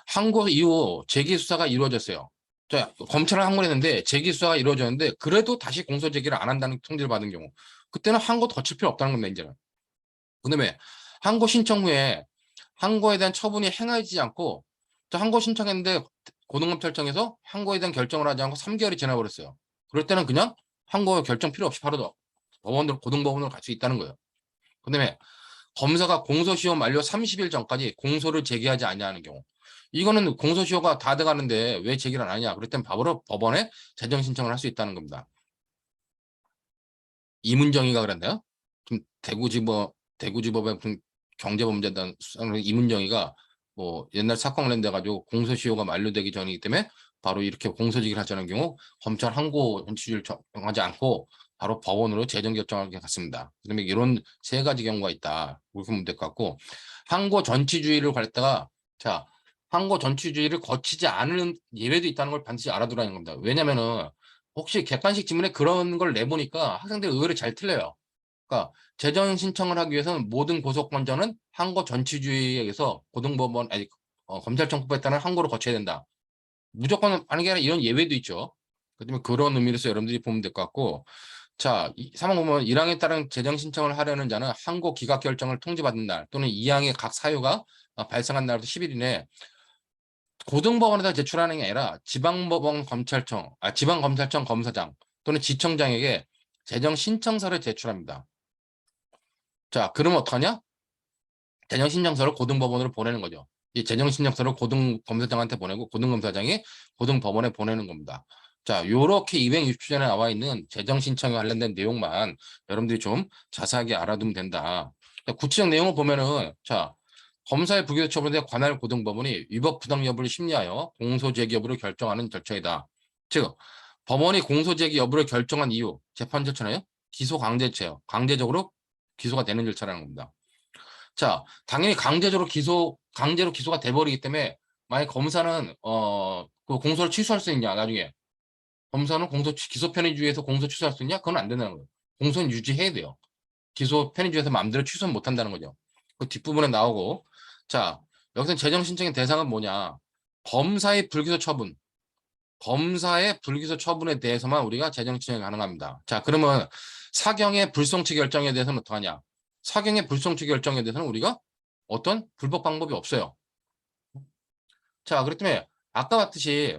항고 이후 재기 수사가 이루어졌어요. 자, 검찰은 항고를 했는데 재기 수사가 이루어졌는데 그래도 다시 공소 제기를 안 한다는 통지를 받은 경우 그때는 항고 더 칠 필요 없다는 겁니다. 이제는. 그다음에 항고 신청 후에 항고에 대한 처분이 행해지지 않고 항고 신청했는데 고등검찰청에서 항고에 대한 결정을 하지 않고 3개월이 지나버렸어요. 그럴 때는 그냥 항고 결정 필요 없이 바로 고등법원으로 갈 수 있다는 거예요. 그다음에 검사가 공소시효 만료 30일 전까지 공소를 제기하지 아니하는 경우 이거는 공소시효가 다 돼가는데 왜 제기를 안 하냐 그럴 땐 바로 법원에 재정 신청을 할 수 있다는 겁니다. 이문정이가 그랬나요? 좀 대구지법의 무슨 경제범죄단 수사는 이문정이가 뭐 옛날 사건 관련돼 가지고 공소시효가 만료되기 전이기 때문에 바로 이렇게 공소제기를 하자는 경우 검찰 항고 전치주를 정하지 않고 바로 법원으로 재정 결정하게 갔습니다. 그다음에 이런 세 가지 경우가 있다. 이렇게 보면 될 것 같고 항고 전치주의를 관했다가 자 항고 전치주의를 거치지 않은 예외도 있다는 걸 반드시 알아두라는 겁니다. 왜냐면은 혹시 객관식 지문에 그런 걸 내보니까 학생들이 의외로 잘 틀려요. 그러니까 재정 신청을 하기 위해서는 모든 고소권자는 항고 전치주의에 의해서 고등법원 아니 검찰청법에 따른 항고를 거쳐야 된다. 무조건 하는 게 아니라 이런 예외도 있죠. 그렇다면 그런 의미로서 여러분들이 보면 될 것 같고 자, 3항 보면 1항에 따른 재정 신청을 하려는 자는 항고 기각 결정을 통지받은 날 또는 2항의 각 사유가 발생한 날부터 10일 이내 고등법원에다 제출하는 게 아니라 지방검찰청 검사장 또는 지청장에게 재정 신청서를 제출합니다. 자, 그러면 어떡하냐? 재정 신청서를 고등법원으로 보내는 거죠. 이 재정 신청서를 고등검사장한테 보내고 고등검사장이 고등법원에 보내는 겁니다. 자, 요렇게 260조에 나와 있는 재정 신청에 관련된 내용만 여러분들이 좀 자세하게 알아두면 된다. 구체적 내용을 보면은 자, 검사의 불기소 처분에 대해 관할 고등법원이 위법 부당 여부를 심리하여 공소 제기 여부를 결정하는 절차이다. 즉, 법원이 공소 제기 여부를 결정한 이유, 재판 절차는요, 기소 강제체요. 강제적으로 기소가 되는 절차라는 겁니다. 자, 당연히 강제로 기소가 돼버리기 때문에 만약 검사는 그 공소를 취소할 수 있냐, 나중에 검사는 기소 편의주의에서 공소 취소할 수 있냐? 그건 안 된다는 거예요. 공소는 유지해야 돼요. 기소 편의주의에서 마음대로 취소는 못 한다는 거죠. 그 뒷부분에 나오고 자, 여기서 재정 신청의 대상은 뭐냐? 검사의 불기소 처분. 검사의 불기소 처분에 대해서만 우리가 재정 신청이 가능합니다. 자, 그러면 사경의 불송치 결정에 대해서는 어떡하냐? 사경의 불송치 결정에 대해서는 우리가 어떤 불법 방법이 없어요. 자, 그렇기 때문에 아까 봤듯이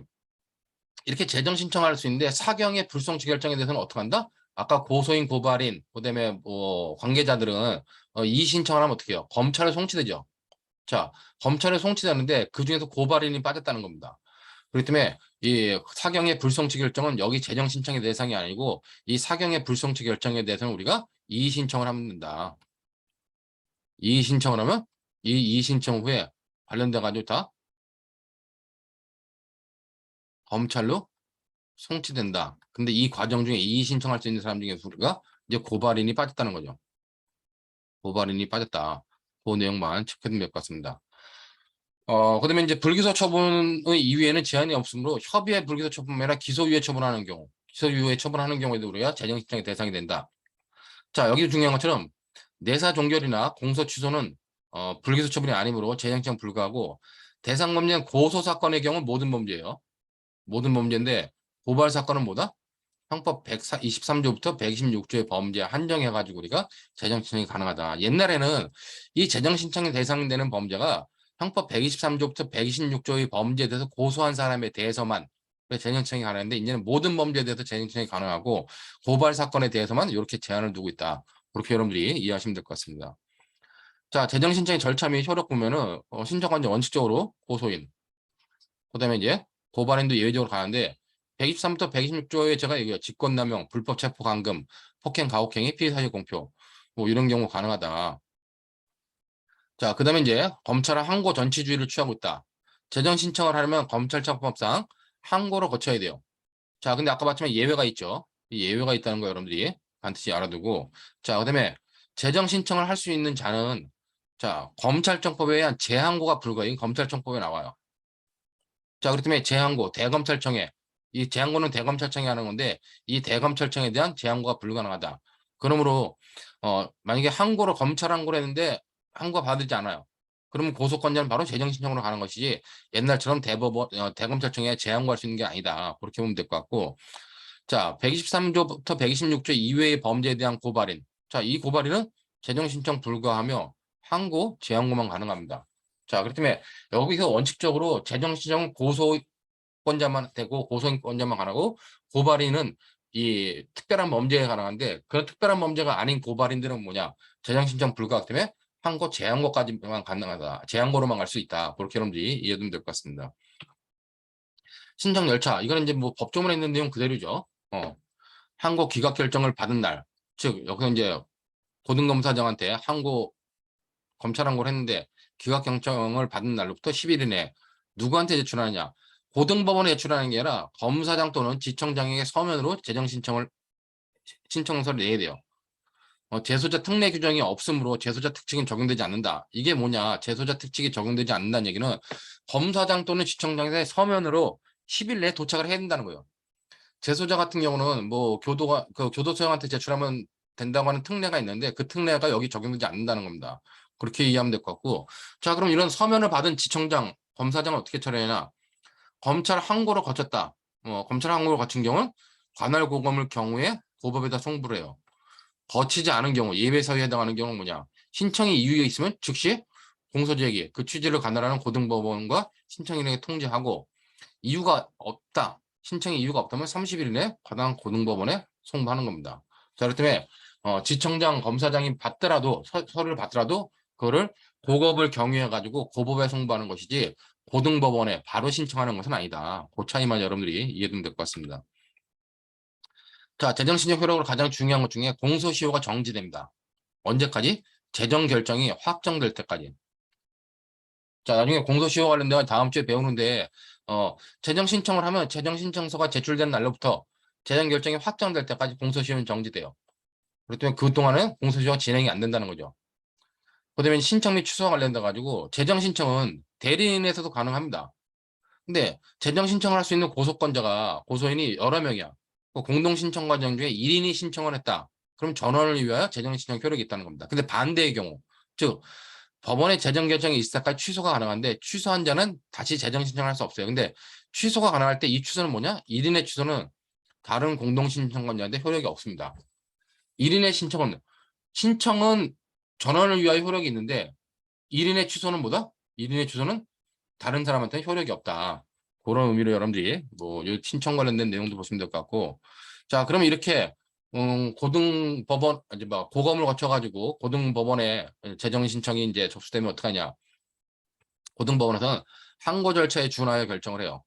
이렇게 재정 신청할 수 있는데 사경의 불송치 결정에 대해서는 어떻게 한다? 아까 고소인 고발인 그다음에 뭐 관계자들은 이의 신청을 하면 어떻게 해요? 검찰에 송치되죠. 자, 검찰에 송치되는데 그중에서 고발인이 빠졌다는 겁니다. 그렇기 때문에 이 사경의 불송치 결정은 여기 재정 신청의 대상이 아니고 이 사경의 불송치 결정에 대해서는 우리가 이의 신청을 하면 된다. 이의 신청을 하면 이 이의 신청 후에 관련돼 가지고 다 검찰로 송치된다. 근데 이 과정 중에 이의 신청할 수 있는 사람 중에 우리가 이제 고발인이 빠졌다는 거죠. 고발인이 빠졌다. 그 내용만 체크해두면 될 것 같습니다. 그다음에 이제 불기소 처분의 이유에는 제한이 없으므로 협의의 불기소 처분이 아니라 기소유예 처분하는 경우, 기소유예 처분하는 경우에도 우리가 재정신청의 대상이 된다. 자, 여기 중요한 것처럼 내사 종결이나 공소 취소는 불기소 처분이 아니므로 재정신청 불가하고 대상 범죄는 고소 사건의 경우 모든 범죄예요. 모든 범죄인데 고발 사건은 뭐다? 형법 123조부터 126조의 범죄에 한정해가지고 우리가 재정신청이 가능하다. 옛날에는 이 재정신청이 대상이 되는 범죄가 형법 123조부터 126조의 범죄에 대해서 고소한 사람에 대해서만 재정신청이 가능한데 이제는 모든 범죄에 대해서 재정신청이 가능하고 고발 사건에 대해서만 이렇게 제한을 두고 있다. 그렇게 여러분들이 이해하시면 될 것 같습니다. 자, 재정신청의 절차 및 효력 보면은 신청관자 원칙적으로 고소인, 그다음에 이제 고발인도 예외적으로 가는데 123부터 126조에 제가 얘기해요. 직권남용, 불법 체포 감금, 폭행 가혹행위, 피의사실 공표 뭐 이런 경우 가능하다. 자, 그다음에 이제 검찰은 항고 전치주의를 취하고 있다. 재정 신청을 하려면 검찰청법상 항고를 거쳐야 돼요. 자, 근데 아까 봤지만 예외가 있죠. 이 예외가 있다는 거 여러분들이 반드시 알아두고, 자, 그다음에 재정 신청을 할 수 있는 자는 자, 검찰청법에 의한 재항고가 불가인 검찰청법에 나와요. 자, 그렇기 때문에 재항고, 대검찰청에, 이 재항고는 대검찰청이 하는 건데, 이 대검찰청에 대한 재항고가 불가능하다. 그러므로, 만약에 항고를 검찰 항고를 했는데, 항고가 받지 않아요. 그러면 고소권자는 바로 재정신청으로 가는 것이지, 옛날처럼 대검찰청에 재항고할 수 있는 게 아니다. 그렇게 보면 될 것 같고, 자, 123조부터 126조 이외의 범죄에 대한 고발인. 자, 이 고발인은 재정신청 불가하며, 항고, 재항고만 가능합니다. 자, 그렇기 때문에 여기서 원칙적으로 재정신청 고소권자만 되고 고소인권자만 가능하고 고발인은 이 특별한 범죄에 가능한데 그런 특별한 범죄가 아닌 고발인들은 뭐냐? 재정신청 불가하기 때문에 항고 재항고까지만 가능하다. 재항고로만 갈 수 있다. 그렇게 여러분들이 이해하면 될 것 같습니다. 신청 열차 이거는 이제 뭐 법조문에 있는 내용 그대로죠. 항고 기각 결정을 받은 날, 즉 여기서 이제 고등검사장한테 항고 검찰 항고를 했는데 기각 결정을 받은 날로부터 10일 이내 누구한테 제출하느냐? 고등법원에 제출하는 게 아니라 검사장 또는 지청장에게 서면으로 신청서를 내야 돼요. 재소자 특례 규정이 없으므로 재소자 특칙은 적용되지 않는다. 이게 뭐냐? 재소자 특칙이 적용되지 않는다는 얘기는 검사장 또는 지청장에 서면으로 10일 내에 도착을 해야 된다는 거예요. 재소자 같은 경우는 뭐 교도소장한테 제출하면 된다고 하는 특례가 있는데 그 특례가 여기 적용되지 않는다는 겁니다. 그렇게 이해하면 될 것 같고, 자, 그럼 이런 서면을 받은 지청장, 검사장은 어떻게 처리하냐? 검찰 항고를 거쳤다. 검찰 항고를 거친 경우는 관할 고검을 경우에 고법에다 송부를 해요. 거치지 않은 경우, 예외 사유에 해당하는 경우는 뭐냐? 신청이 이유가 있으면 즉시 공소제기, 그 취지를 관할하는 고등법원과 신청인에게 통지하고 이유가 없다. 신청에 이유가 없다면 30일 내에 관할 고등법원에 송부하는 겁니다. 자, 그렇기 때문에 지청장, 검사장이 받더라도 서류를 받더라도 그거를 고법을 경유해가지고 고법에 송부하는 것이지 고등법원에 바로 신청하는 것은 아니다. 그 차이만 여러분들이 이해하면 될 것 같습니다. 자, 재정신청 효력으로 가장 중요한 것 중에 공소시효가 정지됩니다. 언제까지? 재정 결정이 확정될 때까지. 자, 나중에 공소시효 관련된 다음 주에 배우는데, 재정 신청을 하면 재정 신청서가 제출된 날로부터 재정 결정이 확정될 때까지 공소시효는 정지돼요. 그렇기 때문에 그동안은 공소시효가 진행이 안 된다는 거죠. 그다음에 신청 및 취소와 관련돼 가지고 재정 신청은 대리인에서도 가능합니다. 근데 재정 신청을 할 수 있는 고소인이 여러 명이야. 그 공동 신청 과정 중에 1인이 신청을 했다. 그럼 전원을 위하여 재정 신청 효력이 있다는 겁니다. 근데 반대의 경우, 즉 법원의 재정 결정이 있을 때까지 취소가 가능한데 취소한 자는 다시 재정 신청을 할 수 없어요. 근데 취소가 가능할 때 이 취소는 뭐냐? 1인의 취소는 다른 공동 신청권자한테 효력이 없습니다. 1인의 신청은 전원을 위하여 효력이 있는데 1인의 취소는 뭐다? 1인의 취소는 다른 사람한테 효력이 없다. 그런 의미로 여러분들이 뭐 신청 관련된 내용도 보시면 될 것 같고, 자, 그러면 이렇게 고등법원 이제 뭐 고검을 거쳐가지고 고등법원에 재정 신청이 이제 접수되면 어떡하냐? 고등법원에서는 항고 절차에 준하여 결정을 해요.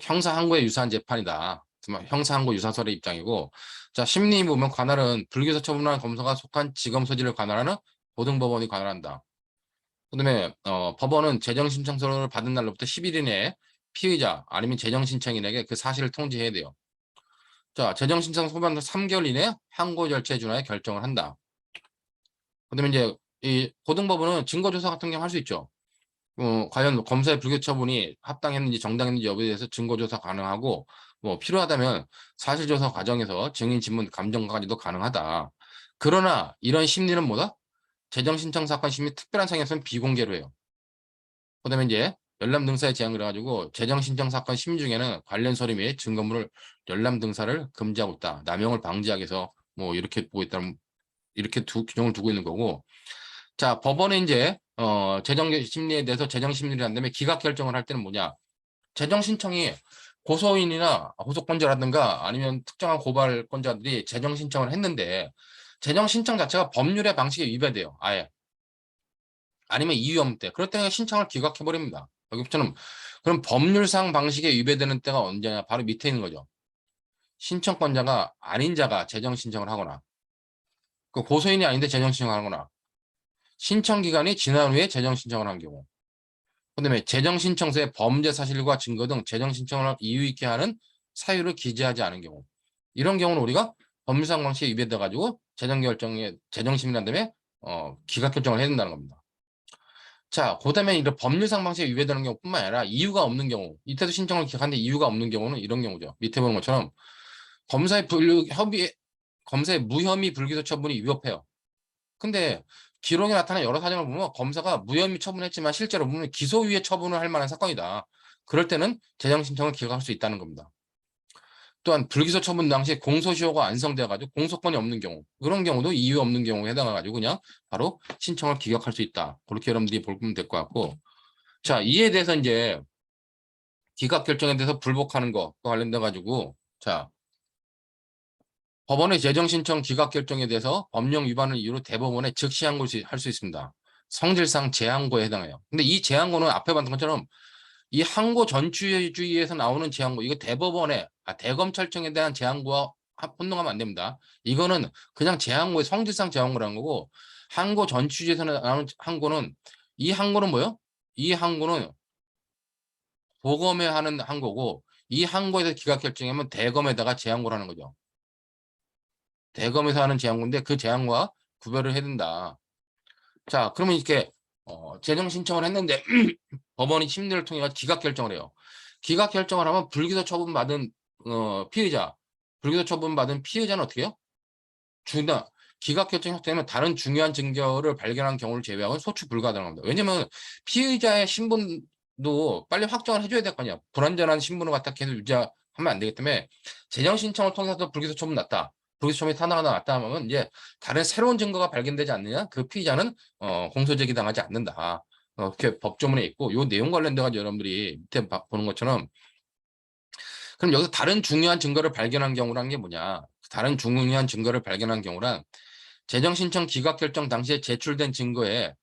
형사 항고에 유사한 재판이다. 형사 항고 유사설의 입장이고, 자, 심리 보면 관할은 불기소 처분한 검사가 속한 지검 소지를 관할하는 고등법원이 관할한다. 그다음에 법원은 재정 신청서를 받은 날로부터 10일 이내에 피의자 아니면 재정신청인에게 그 사실을 통지해야 돼요. 자, 재정신청 소변 3개월 이내에 항고 절차에 준하여 결정을 한다. 그다음에 이제 이 고등법원은 증거조사 같은 경우 할 수 있죠. 과연 검사의 불기소 처분이 합당했는지 정당했는지 여부에 대해서 증거조사 가능하고 뭐 필요하다면 사실조사 과정에서 증인 신문 감정까지도 가능하다. 그러나 이런 심리는 뭐다? 재정신청 사건 심리 특별한 상황에서는 비공개로 해요. 그다음에 이제 열람 등사에 제한을 해가지고 재정신청 사건 심리 중에는 관련 서류 및 증거물을 열람 등사를 금지하고 있다. 남용을 방지하기 위해서 뭐 이렇게 보고 있다는 이렇게 규정을 두고 있는 거고. 자, 법원에 이제 재정 심리에 대해서 재정 심리를 한다면 기각 결정을 할 때는 뭐냐? 재정 신청이 고소인이나 호소권자라든가 아니면 특정한 고발권자들이 재정 신청을 했는데 재정 신청 자체가 법률의 방식에 위배돼요. 아예. 아니면 이유 없는 때. 그럴 때는 신청을 기각해 버립니다. 여기부터는 그럼 법률상 방식에 위배되는 때가 언제냐? 바로 밑에 있는 거죠. 신청권자가 아닌 자가 재정 신청을 하거나 그 고소인이 아닌데 재정 신청을 하거나 신청 기간이 지난 후에 재정 신청을 한 경우. 그다음에 재정 신청서의 범죄 사실과 증거 등 재정 신청을 이유 있게 하는 사유를 기재하지 않은 경우. 이런 경우는 우리가 법률상 방식에 위배돼 가지고 재정 결정에 재정 심의한 다음에 기각 결정을 해야 된다는 겁니다. 자, 그다음에 이런 법률상 방식에 위배되는 경우뿐만 아니라 이유가 없는 경우. 이때도 신청을 기각하는데 이유가 없는 경우는 이런 경우죠. 밑에 보는 것처럼 검사의 검사의 무혐의 불기소 처분이 위법해요. 근데 기록에 나타난 여러 사정을 보면 검사가 무혐의 처분했지만 실제로 보면 기소유예 처분을 할 만한 사건이다. 그럴 때는 재정 신청을 기각할 수 있다는 겁니다. 또한 불기소 처분 당시에 공소시효가 완성되어가지고 공소권이 없는 경우 그런 경우도 이유 없는 경우에 해당해가지고 그냥 바로 신청을 기각할 수 있다. 그렇게 여러분들이 보면 될 것 같고, 자, 이에 대해서 이제 기각 결정에 대해서 불복하는 것과 관련돼 가지고, 자, 법원의 재정 신청 기각 결정에 대해서 법령 위반을 이유로 대법원에 즉시 항고를 할 수 있습니다. 성질상 재항고에 해당해요. 근데 이 재항고는 앞에 봤던 것처럼 이 항고 전취주의에서 나오는 재항고, 이거 대검찰청에 대한 재항고와 혼동하면 안 됩니다. 이거는 그냥 재항고의 성질상 재항고라는 거고, 항고 전취주의에서 나오는 항고는 이 항고는 뭐예요? 이 항고는 보검에 하는 항고고, 이 항고에서 기각 결정하면 대검에다가 재항고를 하는 거죠. 대검에서 하는 재항고인데 그 재항과 구별을 해야 된다. 자, 그러면 이렇게 재정 신청을 했는데 법원이 심리를 통해 기각 결정을 해요. 기각 결정을 하면 불기소 처분받은 피의자, 불기소 처분받은 피의자는 어떻게 해요? 기각 결정이 확정되면 다른 중요한 증거를 발견한 경우를 제외하고는 소추 불가능합니다. 왜냐면 피의자의 신분도 빨리 확정을 해줘야 될 거 아니야. 불완전한 신분을 갖다 계속 유지하면 안 되기 때문에 재정 신청을 통해서 불기소 처분 났다. 불기소 처분이 타당하다 났다 하면 이제 다른 새로운 증거가 발견되지 않느냐, 그 피의자는 공소 제기당하지 않는다. 이렇게 법조문에 있고, 요 내용 관련돼 가지고 여러분들이 밑에 보는 것처럼, 그럼 여기서 다른 중요한 증거를 발견한 경우란 게 뭐냐? 다른 중요한 증거를 발견한 경우란 재정 신청 기각 결정 당시에 제출된 증거에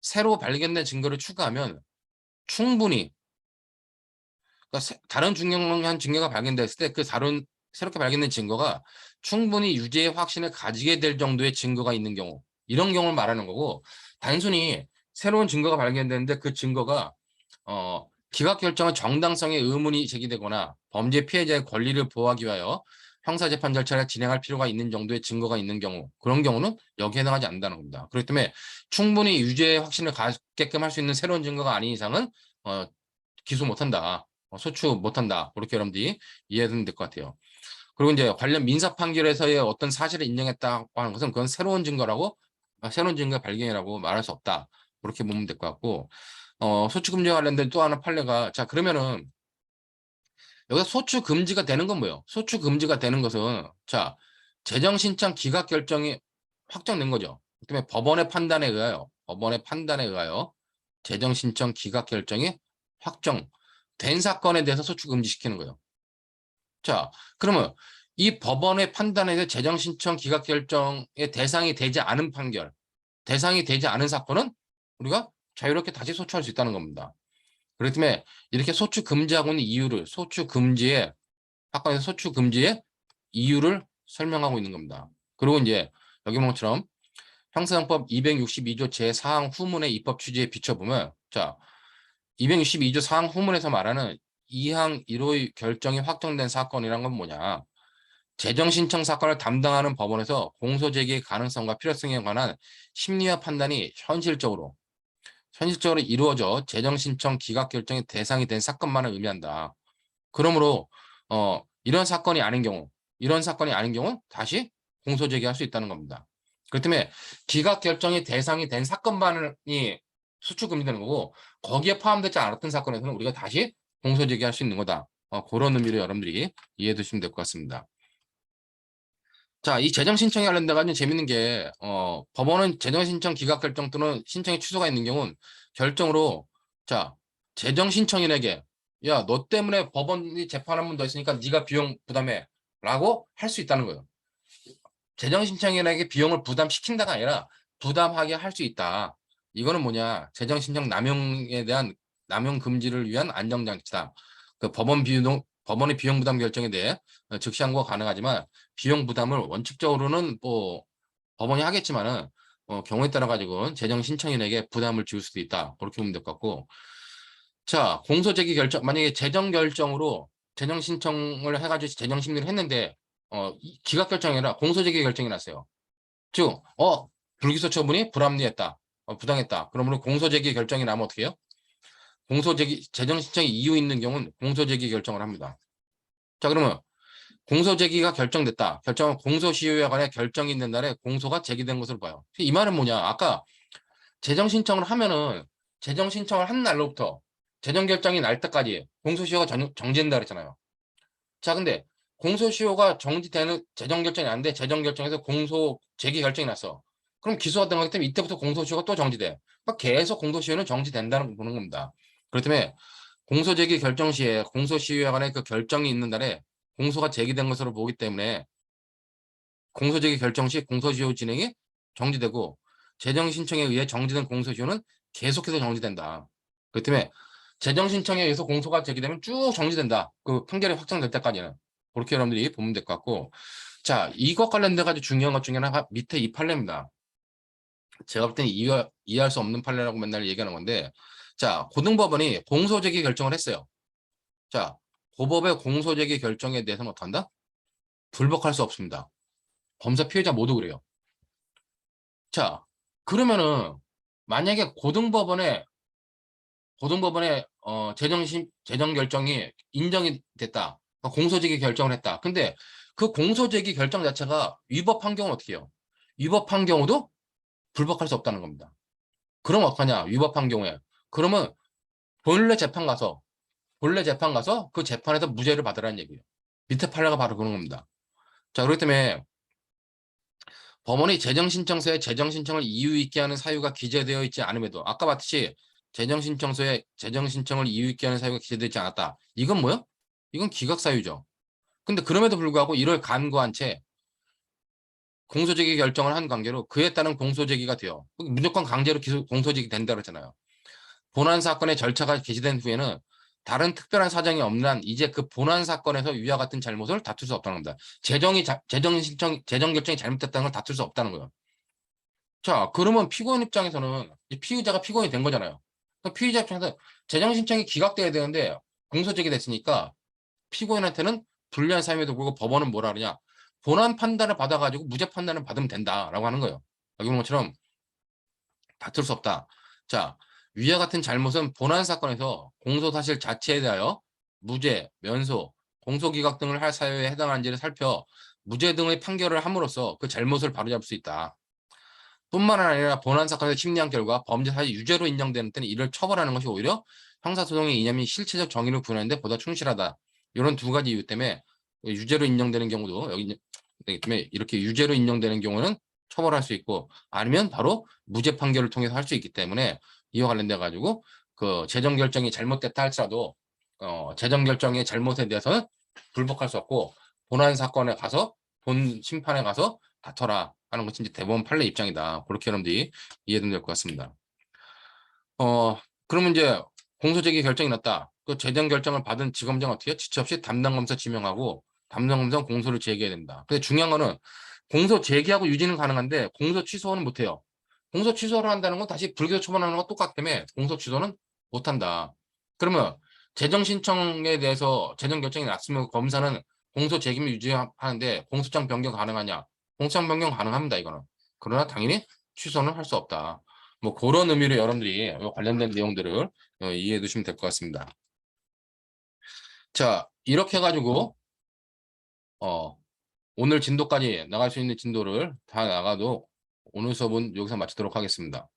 새로 발견된 증거를 추가하면 충분히, 그러니까 다른 중요한 증거가 발견됐을 때 그 다른 새롭게 발견된 증거가 충분히 유죄의 확신을 가지게 될 정도의 증거가 있는 경우, 이런 경우를 말하는 거고, 단순히 새로운 증거가 발견되는데 그 증거가 기각 결정의 정당성에 의문이 제기되거나 범죄 피해자의 권리를 보호하기 위하여 형사재판 절차를 진행할 필요가 있는 정도의 증거가 있는 경우, 그런 경우는 여기에 해당하지 않는다는 겁니다. 그렇기 때문에 충분히 유죄의 확신을 갖게끔 할 수 있는 새로운 증거가 아닌 이상은 기소 못한다. 소추 못한다. 그렇게 여러분들이 이해하면 될 것 같아요. 그리고 이제 관련 민사 판결에서의 어떤 사실을 인정했다고 하는 것은 그건 새로운 증거라고, 새로운 증거 발견이라고 말할 수 없다. 그렇게 보면 될 것 같고, 소추 금지와 관련된 또 하나 판례가, 자, 그러면은 여기서 소추 금지가 되는 건 뭐예요? 소추 금지가 되는 것은, 자, 재정 신청 기각 결정이 확정된 거죠. 그 때문에 법원의 판단에 의하여 재정 신청 기각 결정이 확정된 사건에 대해서 소추 금지시키는 거예요. 자, 그러면 이 법원의 판단에 대해 재정 신청 기각 결정의 대상이 되지 않은 판결, 대상이 되지 않은 사건은 우리가 자유롭게 다시 소추할 수 있다는 겁니다. 그렇기 때문에 이렇게 소추 금지하고 있는 이유를, 사건에서 소추 금지의 이유를 설명하고 있는 겁니다. 그리고 이제 여기 보는 것처럼 형사정법 262조 제4항 후문의 입법 취지에 비춰보면, 자, 262조 4항 후문에서 말하는 2항 1호의 결정이 확정된 사건이란 건 뭐냐? 재정 신청 사건을 담당하는 법원에서 공소 제기의 가능성과 필요성에 관한 심리와 판단이 현실적으로 이루어져 재정 신청 기각 결정의 대상이 된 사건만을 의미한다. 그러므로 이런 사건이 아닌 경우 다시 공소 제기할 수 있다는 겁니다. 그렇기 때문에 기각 결정의 대상이 된 사건만이 수출금지 되는 거고 거기에 포함되지 않았던 사건에서는 우리가 다시 공소 제기할 수 있는 거다. 그런 의미로 여러분들이 이해해 두시면 될 것 같습니다. 자, 이 재정 신청에 관련돼 가지고 재밌는 게 법원은 재정 신청 기각 결정 또는 신청의 취소가 있는 경우는 결정으로 자, 재정 신청인에게 야, 너 때문에 법원이 재판 한 번 더 있으니까 네가 비용 부담해라고 할 수 있다는 거예요. 재정 신청인에게 비용을 부담시킨다가 아니라 부담하게 할 수 있다. 이거는 뭐냐? 재정 신청 남용에 대한 남용 금지를 위한 안정장치다. 그 법원의 비용 부담 결정에 대해 즉시 항고가 가능하지만 비용 부담을 원칙적으로는 뭐 법원이 하겠지만은 경우에 따라 가지고는 재정 신청인에게 부담을 지울 수도 있다. 그렇게 보면 될 것 같고. 자, 공소 제기 결정 만약에 재정 결정으로 재정 신청을 해가지고 재정 심리를 했는데 기각 결정이 아니라 공소 제기 결정이 났어요. 즉, 불기소 처분이 불합리했다, 부당했다. 그러면 공소 제기 결정이 나면 어떻게 해요? 공소 제기 재정 신청이 이유 있는 경우는 공소 제기 결정을 합니다. 자, 그러면 공소 제기가 결정됐다. 결정은 공소시효에 관해 결정이 있는 날에 공소가 제기된 것으로 봐요. 이 말은 뭐냐? 아까 재정 신청을 하면은 재정 신청을 한 날로부터 재정 결정이 날 때까지 공소시효가 정지된다 그랬잖아요. 자, 근데 공소시효가 정지되는 재정 결정이 안 돼. 재정 결정에서 공소 제기 결정이 났어. 그럼 기소가 등하기 때문에 이때부터 공소시효가 또 정지돼. 그러니까 계속 공소시효는 정지된다는 걸 보는 겁니다. 그렇기 때문에 공소 제기 결정 시에 공소시효에 관해 그 결정이 있는 날에 공소가 제기된 것으로 보기 때문에 공소 제기 결정 시 공소시효 진행이 정지되고 재정 신청에 의해 정지된 공소시효는 계속해서 정지된다. 그렇기 때문에 재정 신청에 의해서 공소가 제기되면 쭉 정지된다. 그 판결이 확정될 때까지는. 그렇게 여러분들이 보면 될 것 같고. 자, 이것 관련돼 가지고 중요한 것 중에 하나가 밑에 이 판례입니다. 제가 볼 때는 이해할 수 없는 판례라고 맨날 얘기하는 건데, 자, 고등법원이 공소제기 결정을 했어요. 자, 고법의 공소제기 결정에 대해서는 어떡한다? 불복할 수 없습니다. 검사 피해자 모두 그래요. 자, 그러면은 만약에 고등법원의 재정 결정이 인정이 됐다. 그러니까 공소제기 결정을 했다. 근데 그 공소제기 결정 자체가 위법한 경우는 어떻게 해요? 위법한 경우도 불복할 수 없다는 겁니다. 그럼 어떡하냐? 위법한 경우에. 그러면 본래 재판 가서 그 재판에서 무죄를 받으라는 얘기예요. 밑에 판례가 바로 그런 겁니다. 자, 그렇기 때문에 법원이 재정신청서에 재정신청을 이유 있게 하는 사유가 기재되어 있지 않음에도 아까 봤듯이 재정신청서에 재정신청을 이유 있게 하는 사유가 기재되어 있지 않았다. 이건 뭐요? 이건 기각사유죠. 근데 그럼에도 불구하고 이를 간과한 채 공소제기 결정을 한 관계로 그에 따른 공소제기가 돼요. 무조건 강제로 공소제기 된다 그랬잖아요. 본안 사건의 절차가 개시된 후에는 다른 특별한 사정이 없는 한 이제 그 본안 사건에서 위와 같은 잘못을 다툴 수 없다는 겁니다. 재정 결정이 잘못됐다는 걸 다툴 수 없다는 거예요. 자, 그러면 피고인 입장에서는 피의자가 피고인이 된 거잖아요. 피의자 입장에서 재정 신청이 기각돼야 되는데 공소 제기됐으니까 피고인한테는 불리한 사유에도 불구하고 법원은 뭐라 그러냐? 본안 판단을 받아가지고 무죄 판단을 받으면 된다라고 하는 거예요. 여기 보는 것처럼 다툴 수 없다. 자, 위와 같은 잘못은 본안 사건에서 공소 사실 자체에 대하여 무죄, 면소, 공소기각 등을 할 사유에 해당하는지를 살펴 무죄 등의 판결을 함으로써 그 잘못을 바로잡을 수 있다. 뿐만 아니라 본안 사건에서 심리한 결과 범죄 사실 유죄로 인정되는 때는 이를 처벌하는 것이 오히려 형사소송의 이념이 실체적 정의를 구현하는 데 보다 충실하다. 이런 두 가지 이유 때문에 유죄로 인정되는 경우도 여기 때문에 이렇게 유죄로 인정되는 경우는 처벌할 수 있고 아니면 바로 무죄 판결을 통해서 할 수 있기 때문에 이와 관련돼 가지고 그 재정 결정이 잘못됐다 할지라도 재정 결정의 잘못에 대해서는 불복할 수 없고 본안 사건에 가서 본 심판에 가서 다퉈라 하는 것이 이제 대법원 판례 입장이다. 그렇게 여러분들이 이해되면 될 것 같습니다. 그러면 이제 공소제기 결정이 났다. 그 재정 결정을 받은 지검장 어떻게 해요? 지체 없이 담당검사 지명하고 담당검사 공소를 제기해야 된다. 근데 중요한 거는 공소 제기하고 유지는 가능한데 공소 취소는 못해요. 공소 취소를 한다는 건 다시 불기소 처분하는 거 똑같기 때문에 공소 취소는 못한다. 그러면 재정 신청에 대해서 재정 결정이 났으면 검사는 공소 제기를 유지하는데 공소장 변경 가능하냐? 공소장 변경 가능합니다, 이거는. 그러나 당연히 취소는 할 수 없다. 뭐 그런 의미로 여러분들이 요 관련된 내용들을 이해해 두시면 될 것 같습니다. 자, 이렇게 해가지고 오늘 진도까지 나갈 수 있는 진도를 다 나가도 오늘 수업은 여기서 마치도록 하겠습니다.